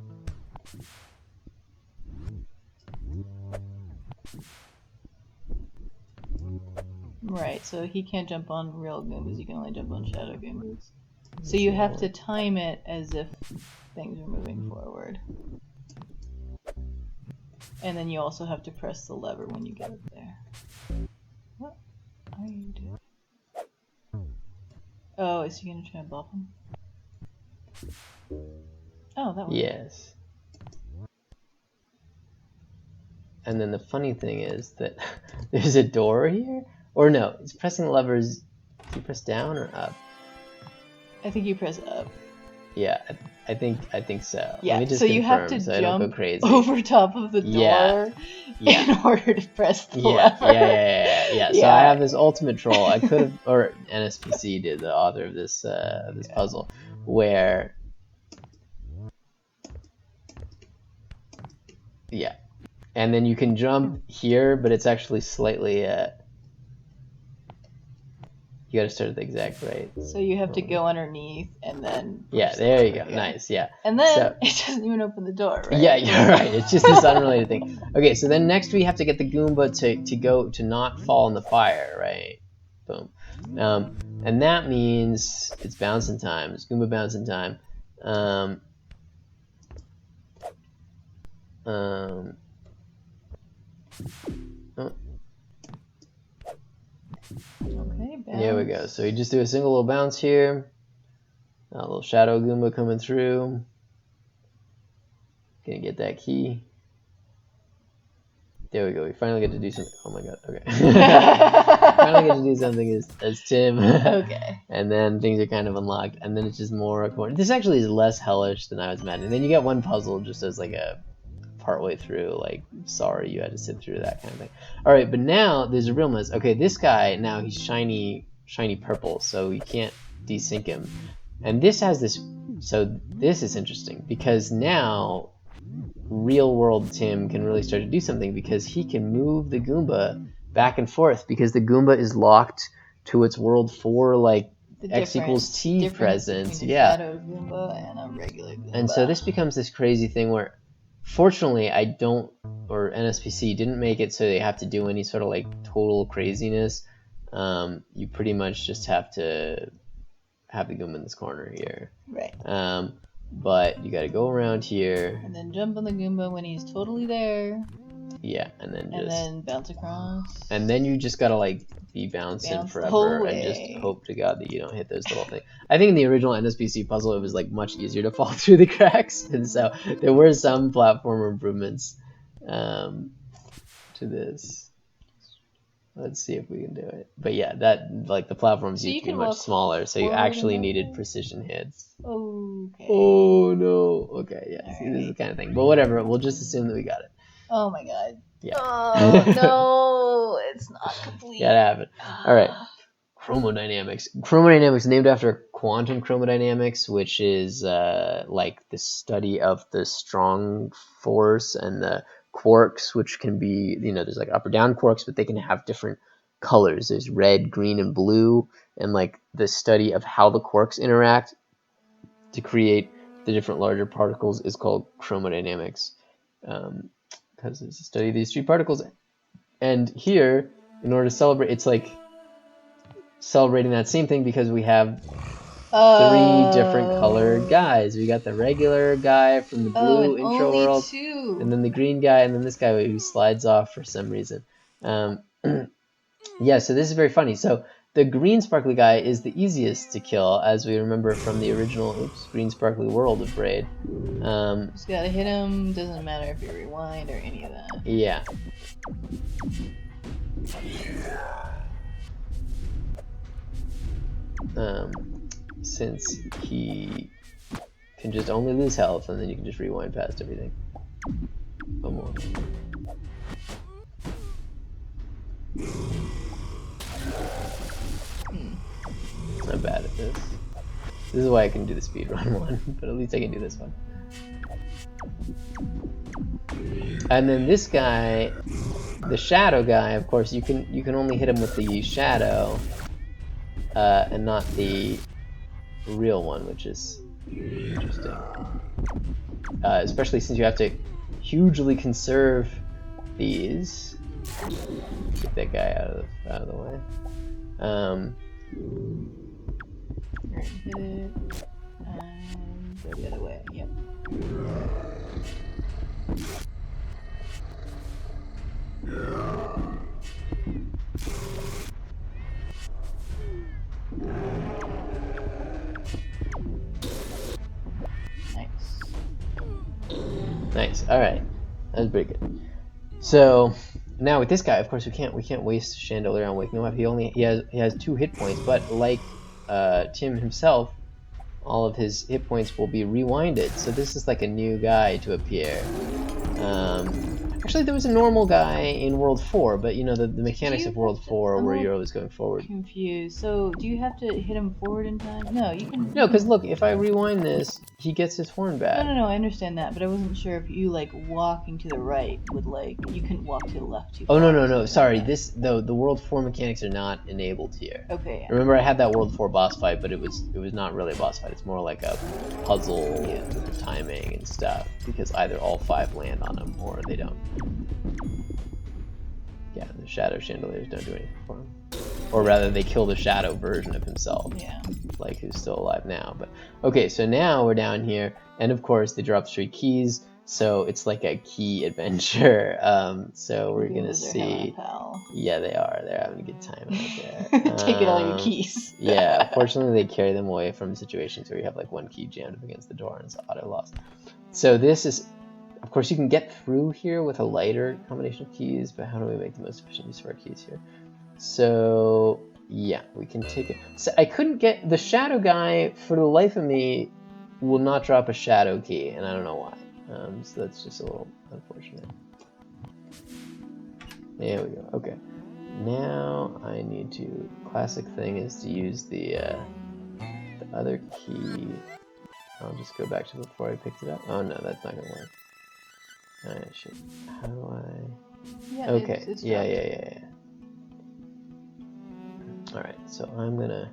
Right, so he can't jump on real Goombas, you can only jump on Shadow Goombas. So you have to time it as if things are moving forward. And then you also have to press the lever when you get up there. What are you doing? Oh, is he gonna try and bop him? Oh, that one. Yes. And then the funny thing is that there's a door here? Or no, it's pressing the levers. Do you press down or up? I think you press up. Yeah, I think so. Yeah, Let me just so you have to so jump over top of the door in order to press the lever. Yeah. So I have this ultimate troll. I could have, or NSPC did, the author of this puzzle, where and then you can jump here, but it's actually slightly you gotta start at the exact right. So you have to go underneath and then. Yeah, there you go. Nice, yeah. And then it doesn't even open the door, right? Yeah, you're right. It's just this unrelated thing. Okay, so then next we have to get the Goomba to not fall in the fire, right? Boom. And that means it's bouncing time. It's Goomba bouncing time. Oh. Okay, bounce. There we go. So you just do a single little bounce here. A little Shadow Goomba coming through. Gonna get that key. There we go. We finally get to do something. Oh my god. Okay. Finally get to do something as Tim. Okay. And then things are kind of unlocked. And then it's just more. This actually is less hellish than I was imagining. Then you get one puzzle just as like a partway through, like, sorry you had to sit through that kind of thing. Alright, but now there's a real mess. Okay, this guy, now he's shiny purple, so you can't desync him. And this has this, so this is interesting, because now real world Tim can really start to do something, because he can move the Goomba back and forth, because the Goomba is locked to its world 4, like, X equals T presence. Yeah. Shadow Goomba and a regular Goomba. And so this becomes this crazy thing where, fortunately, I don't, or NSPC didn't make it so they have to do any sort of like total craziness. You pretty much just have to have the Goomba in this corner here. Right. But you got to go around here. And then jump on the Goomba when he's totally there. Yeah, and then bounce across. And then you just gotta like be bouncing forever and just hope to God that you don't hit those little things. I think in the original NSPC puzzle it was like much easier to fall through the cracks, and so there were some platform improvements to this. Let's see if we can do it. But yeah, that like the platforms used to be much smaller, so you actually needed precision hits. Okay. Oh no. Okay, yeah. See, this is the kind of thing. But whatever, we'll just assume that we got it. Oh my God. Yeah. Oh no, it's not complete. Gotta have it. All right. Chromodynamics. Chromodynamics named after quantum chromodynamics, which is like the study of the strong force and the quarks, which can be, there's like up or down quarks, but they can have different colors. There's red, green, and blue, and like the study of how the quarks interact to create the different larger particles is called chromodynamics, because it's a study of these three particles. And here, in order to celebrate, it's like celebrating that same thing because we have three different colored guys. We got the regular guy from the blue intro world, and then the green guy, and then this guy who slides off for some reason. Yeah, so this is very funny. So the green sparkly guy is the easiest to kill, as we remember from the original green sparkly world of Braid. Just gotta hit him, doesn't matter if you rewind or any of that. Yeah. Since he can just only lose health, and then you can just rewind past everything. One more. I'm bad at this. This is why I can do the speedrun one, but at least I can do this one. And then this guy, the shadow guy, of course, you can only hit him with the shadow, and not the real one, which is interesting. Especially since you have to hugely conserve these. Get that guy out of the way. Hit it and go the other way. Yep. Nice. All right, that was pretty good. So now with this guy, of course, we can't waste Chandelier on waking him up. He has 2 hit points, but like Tim himself, all of his hit points will be rewinded. So this is like a new guy to appear. Actually, there was a normal guy in World 4, but the mechanics of World 4 where you're always going forward. Confused. So do you have to hit him forward in time? No, you can. No, because look, if I rewind this, he gets his horn back. No, I understand that, but I wasn't sure if you like walking to the right would you couldn't walk to the left too far. Oh no. Sorry, this the World 4 mechanics are not enabled here. Okay. Yeah. Remember, I had that World 4 boss fight, but it was not really a boss fight. It's more like a puzzle with the timing and stuff, because either all 5 land on him or they don't. Yeah, the shadow chandeliers don't do anything for him. Or rather, they kill the shadow version of himself. Yeah. Like, who's still alive now. But okay, so now we're down here, and of course they drop 3 keys, so it's like a key adventure. So we're gonna see. Yeah, they are. They're having a good time out there. Taking all your keys. Yeah, fortunately they carry them away from situations where you have like 1 key jammed up against the door and it's auto lost. So this is. Of course, you can get through here with a lighter combination of keys, but how do we make the most efficient use of our keys here? So, yeah, we can take it. So I couldn't get the shadow guy, for the life of me, will not drop a shadow key, and I don't know why. So that's just a little unfortunate. There we go. Okay. Now I need to. Classic thing is to use the other key. I'll just go back to before I picked it up. Oh no, that's not gonna work. Alright, shit. How do I... Yeah, okay, it's yeah. Alright, so I'm gonna...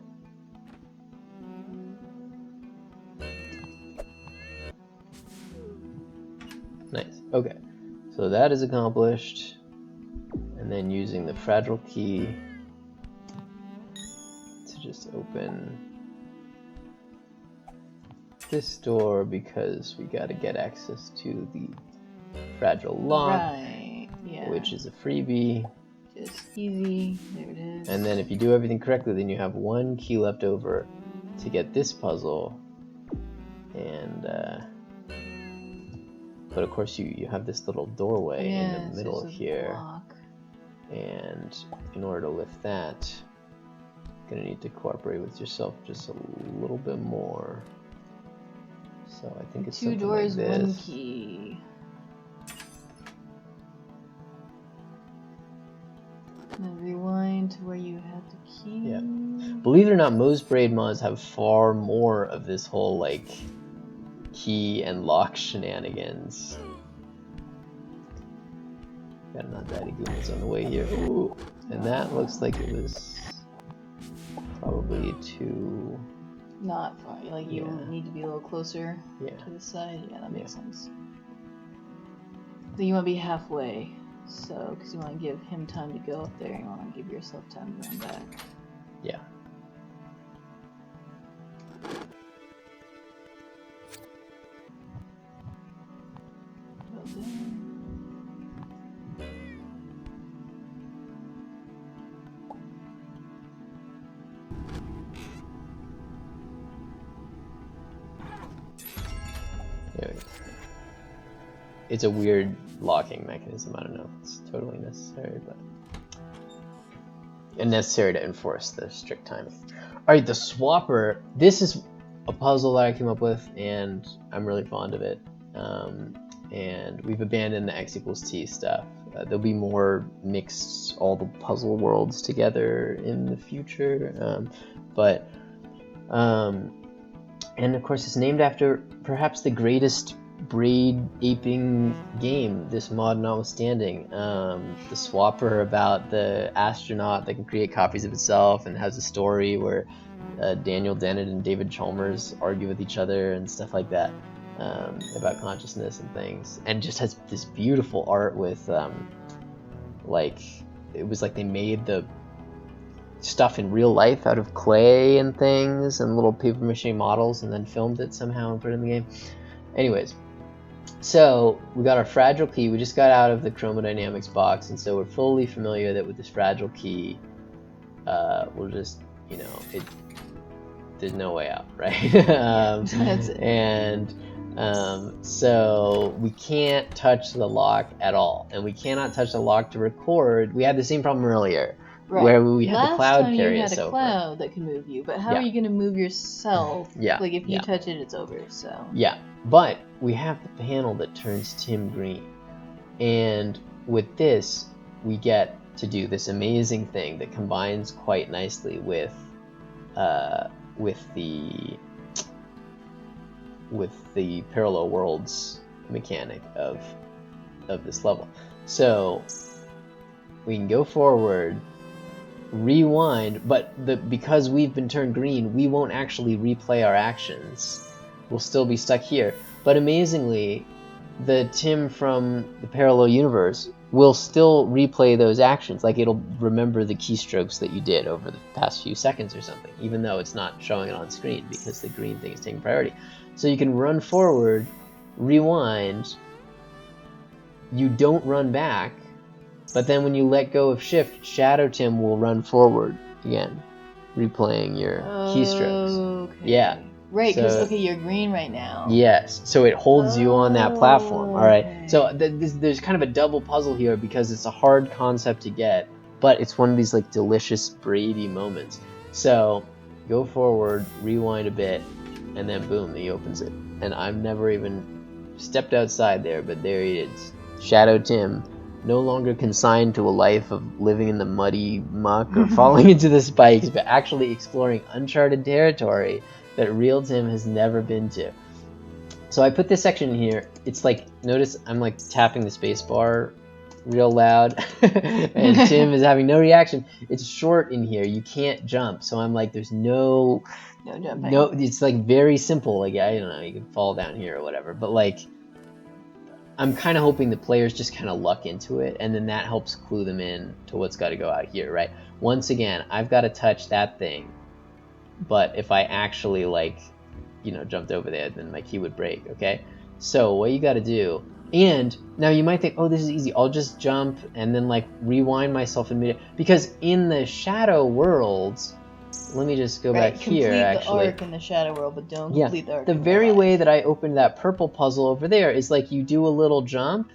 Nice, okay. So that is accomplished. And then using the fragile key to just open this door, because we gotta get access to the fragile lock. Right. which is a freebie. Just easy. There it is. And then if you do everything correctly, then you have 1 key left over to get this puzzle. And but of course you have this little doorway in the middle here. Block. And in order to lift that, you're gonna need to cooperate with yourself just a little bit more. So I think it's 2 doors, like this. 1 key. And rewind to where you had the key. Yeah. Believe it or not, most Braid mods have far more of this whole like key and lock shenanigans. Got an daddy goombas on the way here. Ooh. And that looks like it was probably too... Not far. Like you need to be a little closer to the side. Yeah, that makes sense. So you want to be halfway. So, because you want to give him time to go up there, you want to give yourself time to run back. Yeah. Well done. There we go. It's a weird locking mechanism. I don't know if it's totally necessary, but necessary to enforce the strict timing. Alright, the swapper. This is a puzzle that I came up with, and I'm really fond of it. And we've abandoned the X equals T stuff. There'll be more mixed all the puzzle worlds together in the future. And of course, it's named after perhaps the greatest Braid aping game, this mod notwithstanding. The swapper about the astronaut that can create copies of itself and has a story where Daniel Dennett and David Chalmers argue with each other and stuff like that, about consciousness and things, and just has this beautiful art with like it was like they made the stuff in real life out of clay and things and little paper mache models and then filmed it somehow and put it in the game. Anyways, so we got our fragile key. We just got out of the Chromodynamics box, and so we're fully familiar that with this fragile key, we'll just, you know, there's no way out, right? That's it. So we can't touch the lock at all, and we cannot touch the lock to record. We had the same problem earlier, where we had the cloud carry us over. Last time you had a cloud that can move you, but how are you going to move yourself? Yeah. Like if you touch it, it's over. So. Yeah, but we have the panel that turns Tim green, and with this, we get to do this amazing thing that combines quite nicely with the parallel worlds mechanic of this level. So we can go forward, rewind, but because we've been turned green, we won't actually replay our actions. We'll still be stuck here. But amazingly, the Tim from the parallel universe will still replay those actions. Like, it'll remember the keystrokes that you did over the past few seconds or something, even though it's not showing it on screen because the green thing is taking priority. So you can run forward, rewind, you don't run back, but then when you let go of shift, Shadow Tim will run forward again, replaying your keystrokes. Okay. Yeah. Right, because you're green right now. Yes, so it holds you on that platform. All right. Okay. So there's kind of a double puzzle here because it's a hard concept to get, but it's one of these like delicious Brady moments. So go forward, rewind a bit, and then boom, he opens it. And I've never even stepped outside there, but there he is, Shadow Tim, no longer consigned to a life of living in the muddy muck or falling into the spikes, but actually exploring uncharted territory that real Tim has never been to. So I put this section in here. It's like, notice I'm like tapping the space bar real loud and Tim is having no reaction. It's short in here. You can't jump. So I'm like, there's no jumping. No, it's like very simple. Like, I don't know, you can fall down here or whatever. But like, I'm kind of hoping the players just kind of luck into it, and then that helps clue them in to what's got to go out here, right? Once again, I've got to touch that thing. But if I actually, like, you know, jumped over there, then my key would break, okay? So what you got to do And now you might think, oh, this is easy. I'll just jump and then like rewind myself in mid, because in the shadow worlds, let me just go back here. Complete actually, the arc in the shadow world, but don't yeah, complete the arc. The in very real life. way that I opened that purple puzzle over there is like you do a little jump,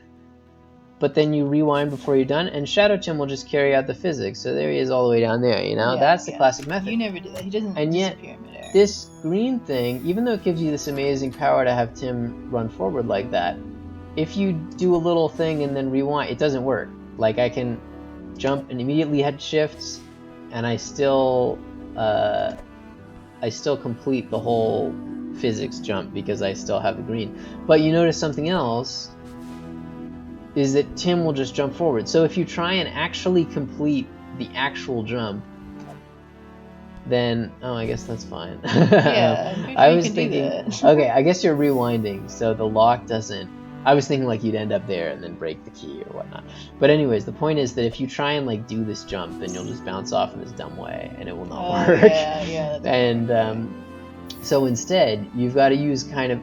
but then you rewind before you're done, and Shadow Tim will just carry out the physics. So there he is all the way down there. You know, that's the classic method. You never do that. He doesn't. And yet, this green thing, even though it gives you this amazing power to have Tim run forward like that, if you do a little thing and then rewind, it doesn't work. Like I can jump and immediately head shifts, and I still complete the whole physics jump because I still have the green. But you notice something else is that Tim will just jump forward. So if you try and actually complete the actual jump, then I guess that's fine. Yeah, I was thinking, okay, I guess you're rewinding, so the lock doesn't. I was thinking like you'd end up there and then break the key or whatnot. But anyways, the point is that if you try and like do this jump, then you'll just bounce off in this dumb way and it will not work. Yeah. And so instead, you've got to use kind of.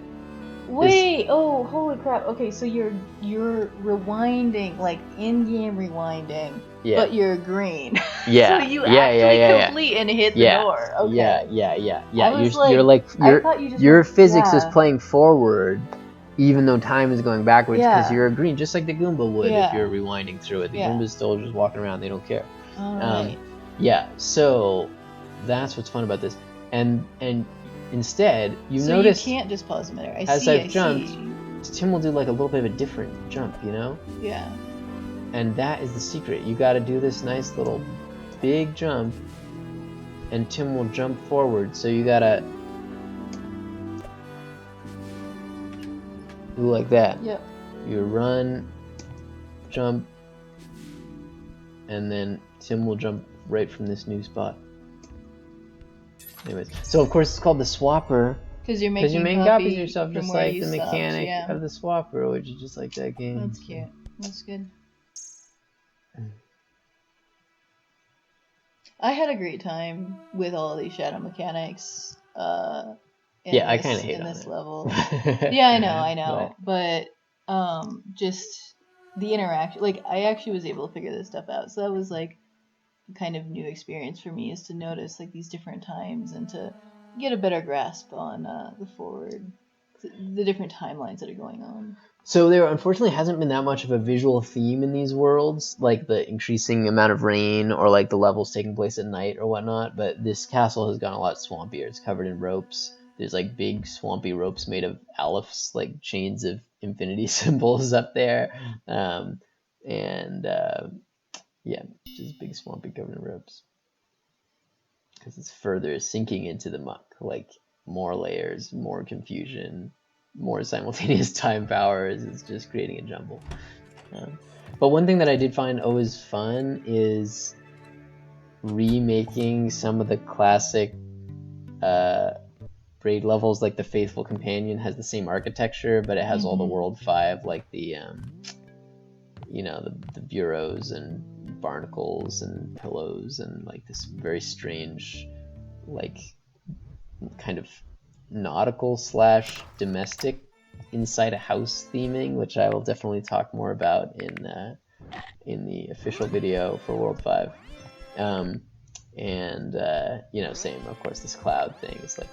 Wait! Oh, holy crap! Okay, so you're rewinding, like in-game rewinding, but you're green. Yeah. So you actually complete and hit the door. Okay. Yeah. Your physics is playing forward, even though time is going backwards, because you're green, just like the Goomba would if you're rewinding through it. The Goomba's still just walking around; they don't care. Yeah. So that's what's fun about this, and instead, you notice you can't just pause a minute. As I've jumped, Tim will do like a little bit of a different jump, you know? Yeah. And that is the secret. You got to do this nice little big jump, and Tim will jump forward. So you got to do like that. Yep. You run, jump, and then Tim will jump right from this new spot. Anyways, so of course it's called the swapper. Because you're making copies of yourself, just like the mechanic of the swapper, which is just like that game. That's cute. That's good. I had a great time with all these shadow mechanics. I kind of hate this level. Yeah, I know, but just the interaction. Like, I actually was able to figure this stuff out, so that was like a kind of new experience for me, is to notice like these different times and to get a better grasp on the different timelines that are going on. So there unfortunately hasn't been that much of a visual theme in these worlds, like the increasing amount of rain or like the levels taking place at night or whatnot, but this castle has gone a lot swampier. It's covered in ropes. There's like big swampy ropes made of aleph, like chains of infinity symbols up there. Just big swampy covered in ropes. Because it's further sinking into the muck, like more layers, more confusion, more simultaneous time powers. It's just creating a jumble. But one thing that I did find always fun is remaking some of the classic Braid levels. Like the Faithful Companion has the same architecture, but it has all the World 5, like the the bureaus and barnacles and pillows and like this very strange, like kind of nautical / domestic inside a house theming, which I will definitely talk more about in the official video for World 5. Same, of course, this cloud thing is like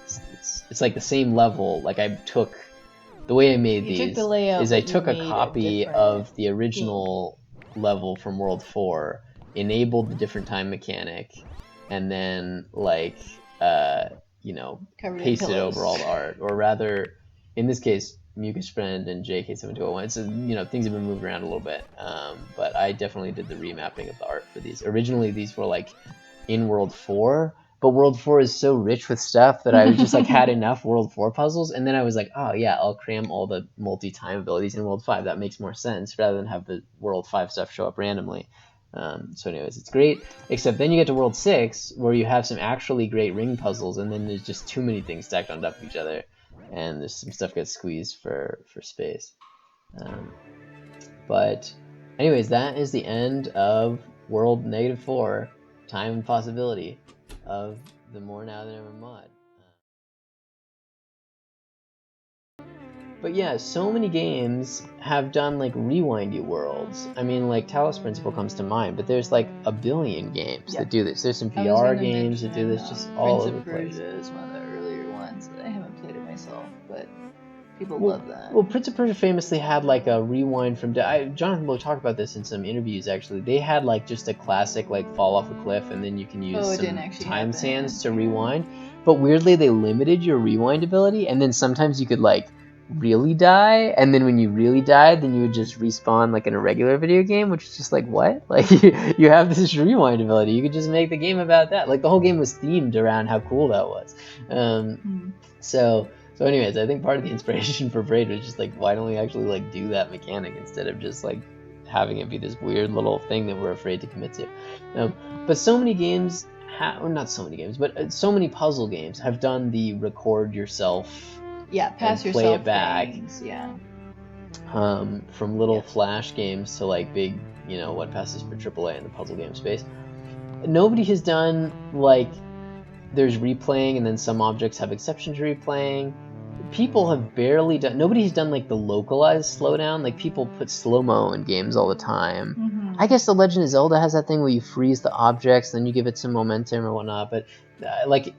it's like the same level. Like I took the way I made these is I took a copy of the original level from World 4, enabled the different time mechanic, and then like pasted over all the art, or rather, in this case, Mucus Friend and JK7201. So things have been moved around a little bit, but I definitely did the remapping of the art for these. Originally, these were like in World 4. But World 4 is so rich with stuff that I was just like had enough World 4 puzzles, and then I was like, oh yeah, I'll cram all the multi-time abilities in World 5. That makes more sense rather than have the World 5 stuff show up randomly. So anyways, it's great, except then you get to World 6 where you have some actually great ring puzzles, and then there's just too many things stacked on top of each other, and there's some stuff gets squeezed for space. But anyways, that is the end of World -4, Time and Possibility, of the More Now Than Ever mod. But yeah, so many games have done like rewindy worlds. I mean, like Talos Principle comes to mind, but there's like a billion games that do this. There's some VR games that do this, just all over the place. Prince of Persia is one of the earlier ones. I haven't played it myself, but people love that. Well, Prince of Persia famously had like a rewind from Jonathan Blow talked about this in some interviews. Actually, they had like just a classic like fall off a cliff, and then you can use some time sands to rewind. But weirdly, they limited your rewind ability, and then sometimes you could like really die, and then when you really died, then you would just respawn like in a regular video game, which is just like, what? Like you have this rewind ability, you could just make the game about that. Like the whole game was themed around how cool that was. So anyways, I think part of the inspiration for Braid was just like, why don't we actually like do that mechanic instead of just like having it be this weird little thing that we're afraid to commit to. But so many games or not so many games, but so many puzzle games have done the record yourself, pass yourself, play it back, things, from little flash games to like big, what passes for AAA in the puzzle game space. Nobody has done like there's replaying and then some objects have exception to replaying. People have barely done. Nobody's done like the localized slowdown. Like people put slow-mo in games all the time. Mm-hmm. I guess The Legend of Zelda has that thing where you freeze the objects, then you give it some momentum or whatnot. But like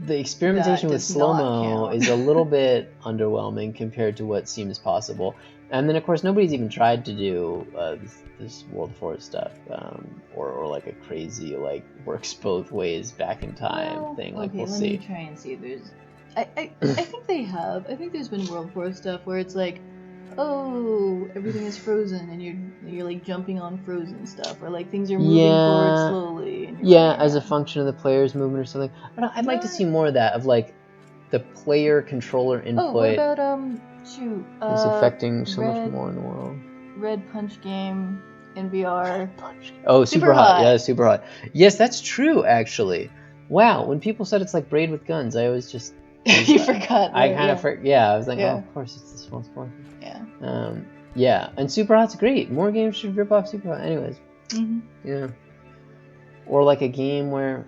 the experimentation with slow-mo is a little bit underwhelming compared to what seems possible. And then of course nobody's even tried to do this World 4 stuff, or like a crazy like works both ways back in time thing. Like we'll see. Let me try and see if there's. I think they have. I think there's been World 4 stuff where it's like, oh, everything is frozen and you're like jumping on frozen stuff, or like things are moving forward slowly. And as a function of the player's movement or something. I'd like to see more of that, of like the player controller input. Oh, what about is affecting so much more in the world. Red Punch game in VR. Oh, super hot. Yeah, super hot. Yes, that's true actually. Wow, when people said it's like Braid with guns, I always just you forgot. I kind of forgot. Yeah, I was like, oh, of course it's this one's for. Yeah, and Super Hot's great. More games should rip off Super Hot. Anyways. Mm-hmm. Yeah. Or like a game where,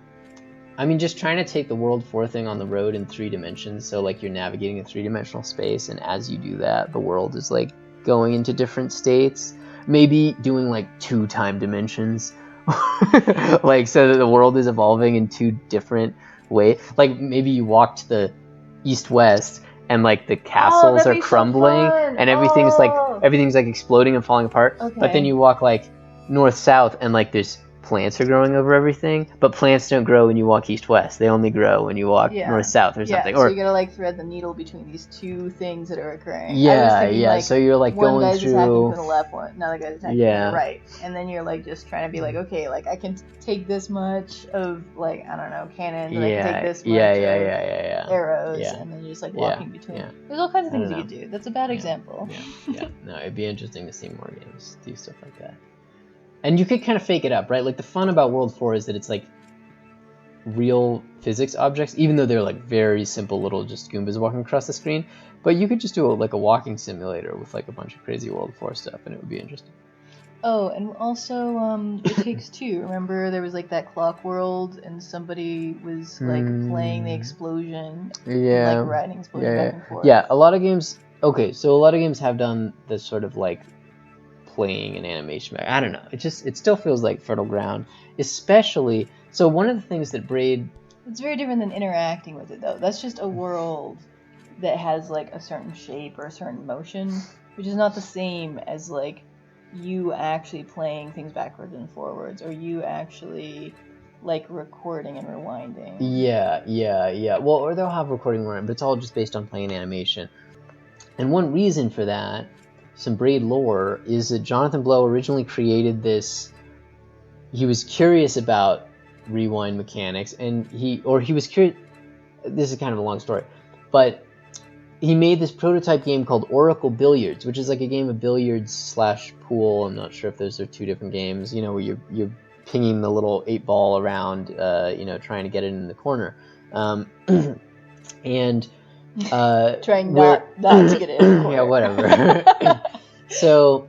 I mean, just trying to take the World 4 thing on the road in 3 dimensions. So like you're navigating a 3-dimensional space, and as you do that, the world is like going into different states. Maybe doing like 2 time dimensions, like so that the world is evolving in 2 different ways. Like maybe you walk to the east-west, and like the castles are crumbling, and everything's like exploding and falling apart. Okay. But then you walk like north-south, and like there's plants are growing over everything, but plants don't grow when you walk east-west. They only grow when you walk north-south or something. So you gotta like thread the needle between these 2 things that are occurring. Yeah. So you're like one going guy's through. Attacking from the left, another guy's attacking from the right, and then you're like just trying to be like, okay, like I can take this much of like I don't know cannons, and I can take this much of arrows, and then you're just like walking between. Yeah. There's all kinds of things you could do. That's a bad example. Yeah. No, it'd be interesting to see more games do stuff like that. And you could kind of fake it up, right? Like the fun about World 4 is that it's like real physics objects, even though they're like very simple little just goombas walking across the screen. But you could just do like a walking simulator with like a bunch of crazy World 4 stuff, and it would be interesting. Oh, and also It Takes Two. Remember there was like that clock world, and somebody was like playing the explosion, like riding explosion back and forth. Yeah, a lot of games. Okay, so a lot of games have done this sort of like playing an animation. I don't know. It still feels like fertile ground, especially. So one of the things that Braid. It's very different than interacting with it, though. That's just a world that has like a certain shape or a certain motion, which is not the same as like you actually playing things backwards and forwards, or you actually like recording and rewinding. Yeah. Well, or they'll have recording and rewinding, but it's all just based on playing animation. And one reason for that, some Braid lore, is that Jonathan Blow originally created this. He was curious about rewind mechanics, and he was curious. This is kind of a long story, but he made this prototype game called Oracle Billiards, which is like a game of billiards / pool. I'm not sure if those are 2 different games. You know, where you're pinging the little 8 ball around, trying to get it in the corner, and. Trying not to get it in the corner. Yeah, whatever. So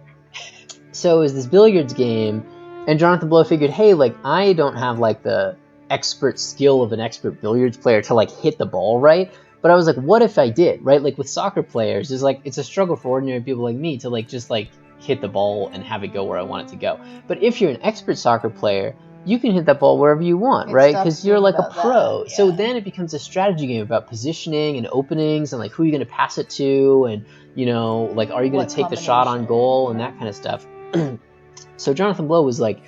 it was this billiards game, and Jonathan Blow figured, hey, like I don't have like the expert skill of an expert billiards player to like hit the ball right, But I was like, what if I did, right? Like with soccer players, it's a struggle for ordinary people like me to just hit the ball and have it go where I want it to go. But if you're an expert soccer player, you can hit that ball wherever you want, right? Because you're like a pro. Yeah. So then it becomes a strategy game about positioning and openings and who you're going to pass it to, and are you going to take the shot on goal and that kind of stuff. So Jonathan Blow was like,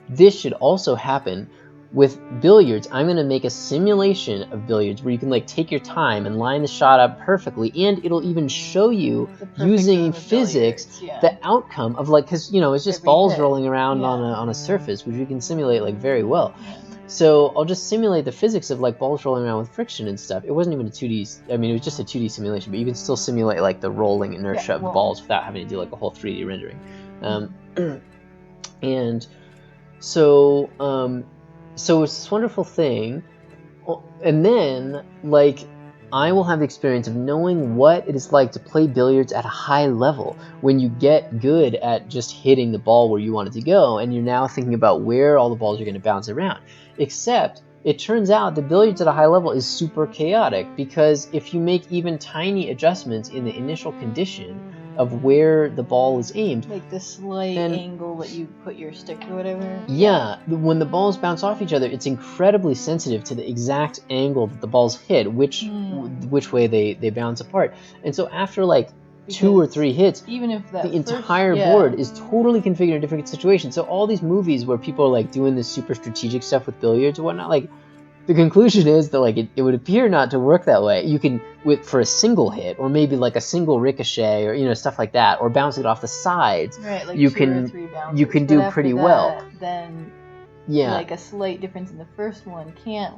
this should also happen with billiards. I'm going to make a simulation of billiards where you can take your time and line the shot up perfectly, and it'll even show you using physics the outcome of because it's just balls rolling around on a surface, which you can simulate very well. So I'll just simulate the physics of balls rolling around with friction and stuff. It wasn't even a 2D, I mean, it was just a 2D simulation, but you can still simulate the rolling inertia of the balls without having to do a whole 3D rendering. And so it's this wonderful thing, and then I will have the experience of knowing what it is like to play billiards at a high level when you get good at just hitting the ball where you want it to go, and you're now thinking about where all the balls are going to bounce around. Except it turns out the billiards at a high level is super chaotic, because if you make even tiny adjustments in the initial condition of where the ball is aimed, the slight angle that you put your stick or whatever. Yeah, when the balls bounce off each other, it's incredibly sensitive to the exact angle that the balls hit, which way they bounce apart. And so after 2 or 3 hits, even if the entire board is totally configured in a different situation. So all these movies where people are doing this super strategic stuff with billiards or whatnot, the conclusion is that it would appear not to work that way. You can for a single hit, or maybe a single ricochet, or stuff like that, or bouncing it off the sides. Right, you 2 can or 3 bounces. You can do pretty well. Then a slight difference in the first one can't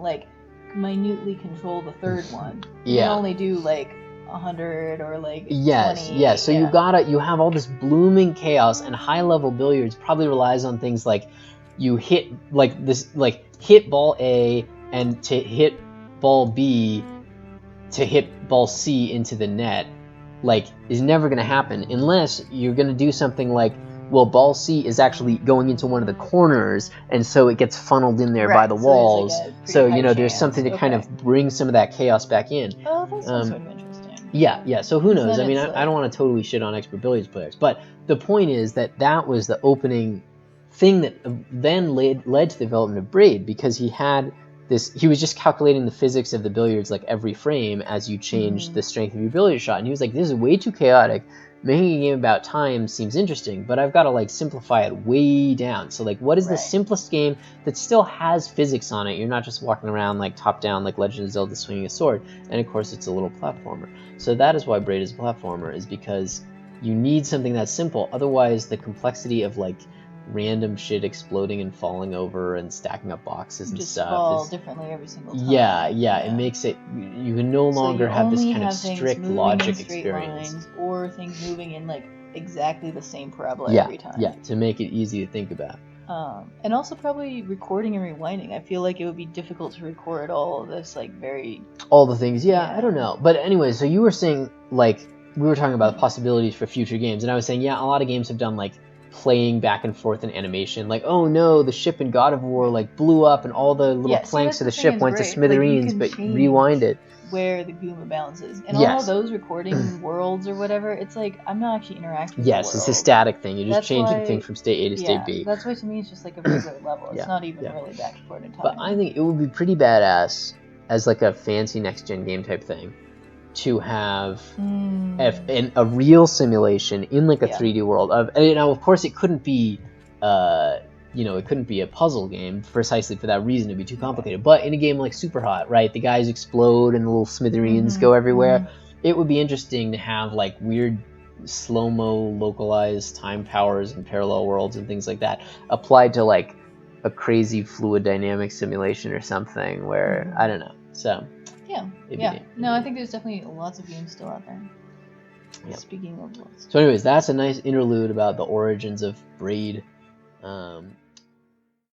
minutely control the third one. You can only do 100 or 20. Yes. So you have all this blooming chaos, and high level billiards probably relies on things you hit hit ball A, and to hit ball B to hit ball C into the net is never going to happen unless you're going to do something ball C is actually going into one of the corners, and so it gets funneled in there by the walls. So there's something to kind of bring some of that chaos back in. Oh, that's sort of interesting. Yeah. So who knows? I mean, I don't want to totally shit on expert billiards players, but the point is that was the opening thing that then led to the development of Braid, because he was just calculating the physics of the billiards every frame as you change the strength of your billiard shot, and he was like, this is way too chaotic. Making a game about time seems interesting, but I've got to simplify it way down. So what is the simplest game that still has physics on it? You're not just walking around top down Legend of Zelda swinging a sword. And of course it's a little platformer. So that is why Braid is a platformer, is because you need something that's simple. Otherwise the complexity of random shit exploding and falling over and stacking up boxes and stuff fall differently every single time. Yeah. It makes it, you can no longer have this kind of strict logic experience, or things moving in exactly the same parabola every time. To make it easy to think about. And also probably recording and rewinding. I feel like it would be difficult to record all of this all the things. I don't know, but anyway, so you were saying we were talking about the possibilities for future games, and I was saying a lot of games have done playing back and forth in animation, oh no, the ship in God of War blew up and all the little planks of the ship went to smithereens, but rewind it where the goomba bounces, and all of those recording worlds or whatever, it's I'm not actually interacting with the world. It's a static thing. You're just changing things from state A to state B. That's why to me it's just a regular level. It's not even really back and forth in time. But I think it would be pretty badass as a fancy next gen game type thing to have a real simulation in a 3D world of, and of course it couldn't be it couldn't be a puzzle game precisely for that reason. It'd be too complicated. But in a game like Super Hot, right, the guys explode and the little smithereens go everywhere. It would be interesting to have weird slow-mo localized time powers and parallel worlds and things like that applied to a crazy fluid dynamic simulation or something where I don't know. So no, I think there's definitely lots of games still out there. Speaking of lots. So anyways, that's a nice interlude about the origins of Braid.